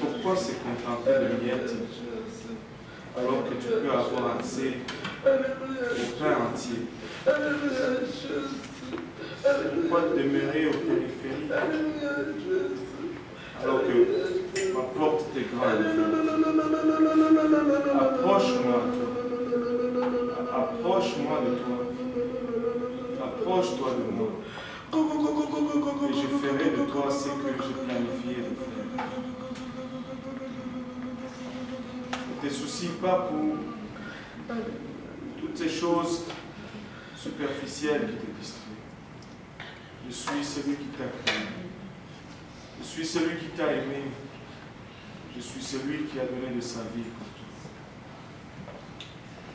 [SPEAKER 1] Pourquoi se contenter de miettes alors que tu peux avoir accès au pain entier? Pourquoi demeurer aux périphéries alors que ma porte est grande? Approche-moi, approche-moi de toi, approche-toi de moi, et je ferai de toi ce que j'ai planifié de faire. Ne te soucie pas pour toutes ces choses superficielles qui te distraient. Je suis celui qui t'a créé. Je suis celui qui t'a aimé. Je suis celui qui a donné de sa vie pour toi.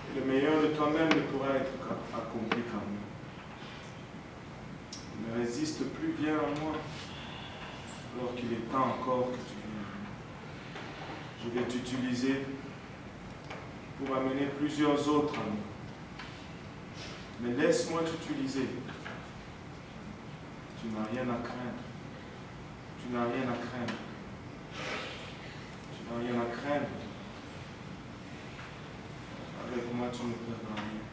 [SPEAKER 1] Et le meilleur de toi-même ne pourra être accompli qu'en moi. Ne résiste plus bien en moi, alors qu'il est temps encore que tu viennes. Je vais t'utiliser pour amener plusieurs autres à moi. Mais laisse-moi t'utiliser. Tu n'as rien à craindre. Tu n'as rien à craindre. Tu n'as rien à craindre. Avec moi, tu ne perdras rien.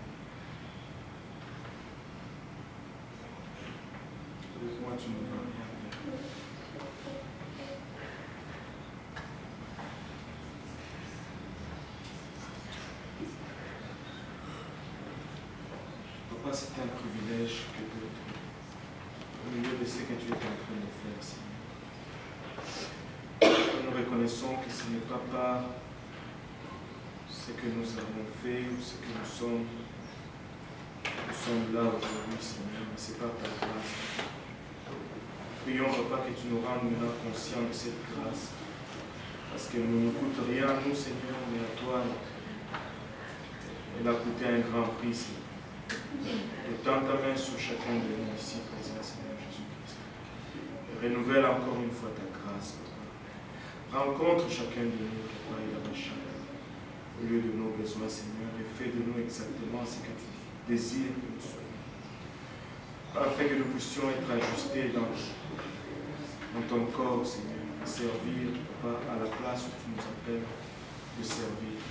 [SPEAKER 1] Avec moi, tu ne vas rien perdre. Papa, c'est un privilège que au milieu de ce que tu es en train de faire, Seigneur. Nous reconnaissons que ce n'est pas par ce que nous avons fait ou ce que nous sommes là aujourd'hui, Seigneur, mais c'est pas ta grâce. Prions, Papa, que tu nous rendes maintenant conscients de cette grâce, parce qu'elle ne nous coûte rien à nous, Seigneur, mais à toi, elle a coûté un grand prix, Seigneur. Étends ta main sur chacun de nous ici présents, Seigneur Jésus-Christ. Et renouvelle encore une fois ta grâce, Papa. Rencontre chacun de nous, Papa, et la chacun, au lieu de nos besoins, Seigneur, et fais de nous exactement ce que tu désires que nous soyons. Afin que nous puissions être ajustés dans ton corps, Seigneur, et servir, Papa, à la place où tu nous appelles de servir.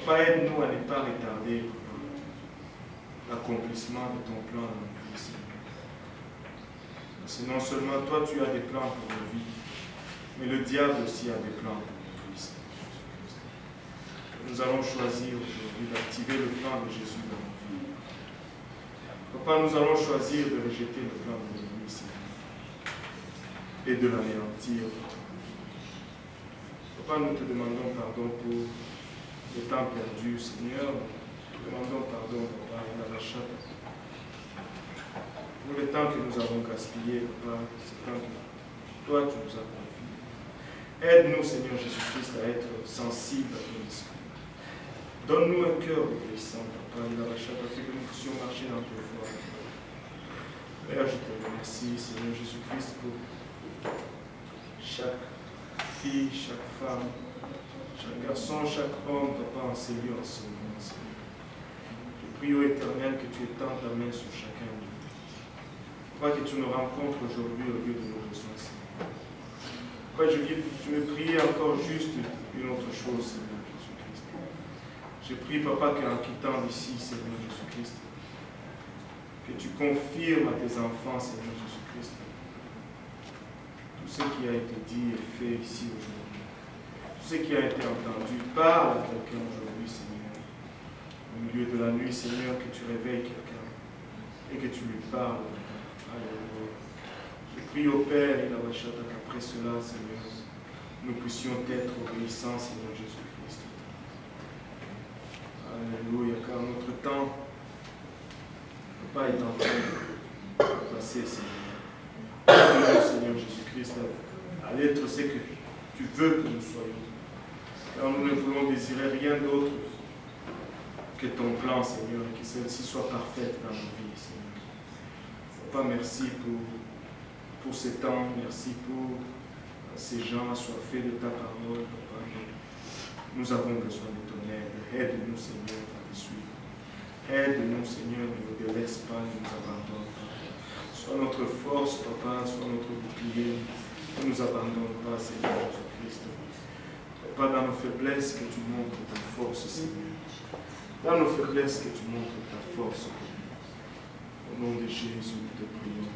[SPEAKER 1] Papa, aide-nous à ne pas retarder, Papa, l'accomplissement de ton plan dans nos vies, Seigneur. Parce que non seulement toi, tu as des plans pour nos vies, mais le diable aussi a des plans pour nos vies, Seigneur Jésus-Christ. Nous allons choisir aujourd'hui d'activer le plan de Jésus dans nos vies. Papa, nous allons choisir de rejeter le plan de l'ennemi, Seigneur, et de l'anéantir. Papa, nous te demandons pardon pour le temps perdu, Seigneur. Demandons pardon, Papa, et la rachat. Pour le temps que nous avons gaspillé, Papa, c'est temps que toi, tu nous as confié. Aide-nous, Seigneur Jésus-Christ, à être sensibles à ton esprit. Donne-nous un cœur obéissant, Papa, et la rachat, afin que nous puissions marcher dans tes voies. Père, je te remercie, Seigneur Jésus-Christ, pour chaque fille, chaque femme, chaque garçon, chaque homme, Papa, en ces lieux, en ce moment, Seigneur. Prie au Éternel que tu étends ta main sur chacun de nous. Papa, que tu nous rencontres aujourd'hui au lieu de nos besoins, Seigneur. Papa, je vais prier encore juste une autre chose, Seigneur Jésus-Christ. Je prie, Papa, qu'en quittant d'ici, Seigneur Jésus-Christ, que tu confirmes à tes enfants, Seigneur Jésus-Christ, tout ce qui a été dit et fait ici aujourd'hui, tout ce qui a été entendu. Parle à quelqu'un aujourd'hui, Seigneur. Au milieu de la nuit, Seigneur, que tu réveilles quelqu'un et que tu lui parles. Alléluia. Je prie au Père et la Vachata qu'après cela, Seigneur, nous puissions être obéissants, Seigneur Jésus-Christ. Alléluia, car notre temps ne peut pas être en train de passer, Seigneur. Alléluia, Seigneur Jésus-Christ, à l'être ce que tu veux que nous soyons. Car nous ne voulons désirer rien d'autre que ton plan, Seigneur, et que celle-ci soit parfaite dans nos vies, Seigneur. Papa, merci pour ce temps, merci pour ces gens assoiffés de ta parole, Papa. Nous avons besoin de ton aide. Aide-nous, Seigneur, à te suivre. Aide-nous, Seigneur, ne nous délaisse pas, ne nous abandonne pas. Sois notre force, Papa, sois notre bouclier. Ne nous abandonne pas, Seigneur Jésus-Christ. Papa, dans nos faiblesses, que tu montres ta force, Seigneur. Dans nos faiblesses, que tu montres ta force. Au nom de Jésus, nous te prions.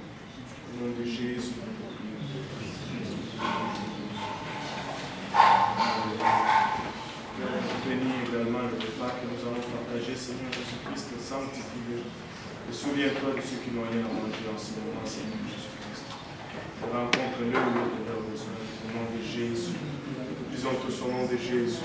[SPEAKER 1] Au nom de Jésus, nous te prions. Bénis également le repas que nous allons partager, Seigneur Jésus-Christ, sanctifie-le. Et souviens-toi de ceux qui n'ont rien à manger en ce moment, Seigneur Jésus-Christ. Rencontre-le au lieu de leurs besoins. Au nom de Jésus. Disons tous au nom de Jésus.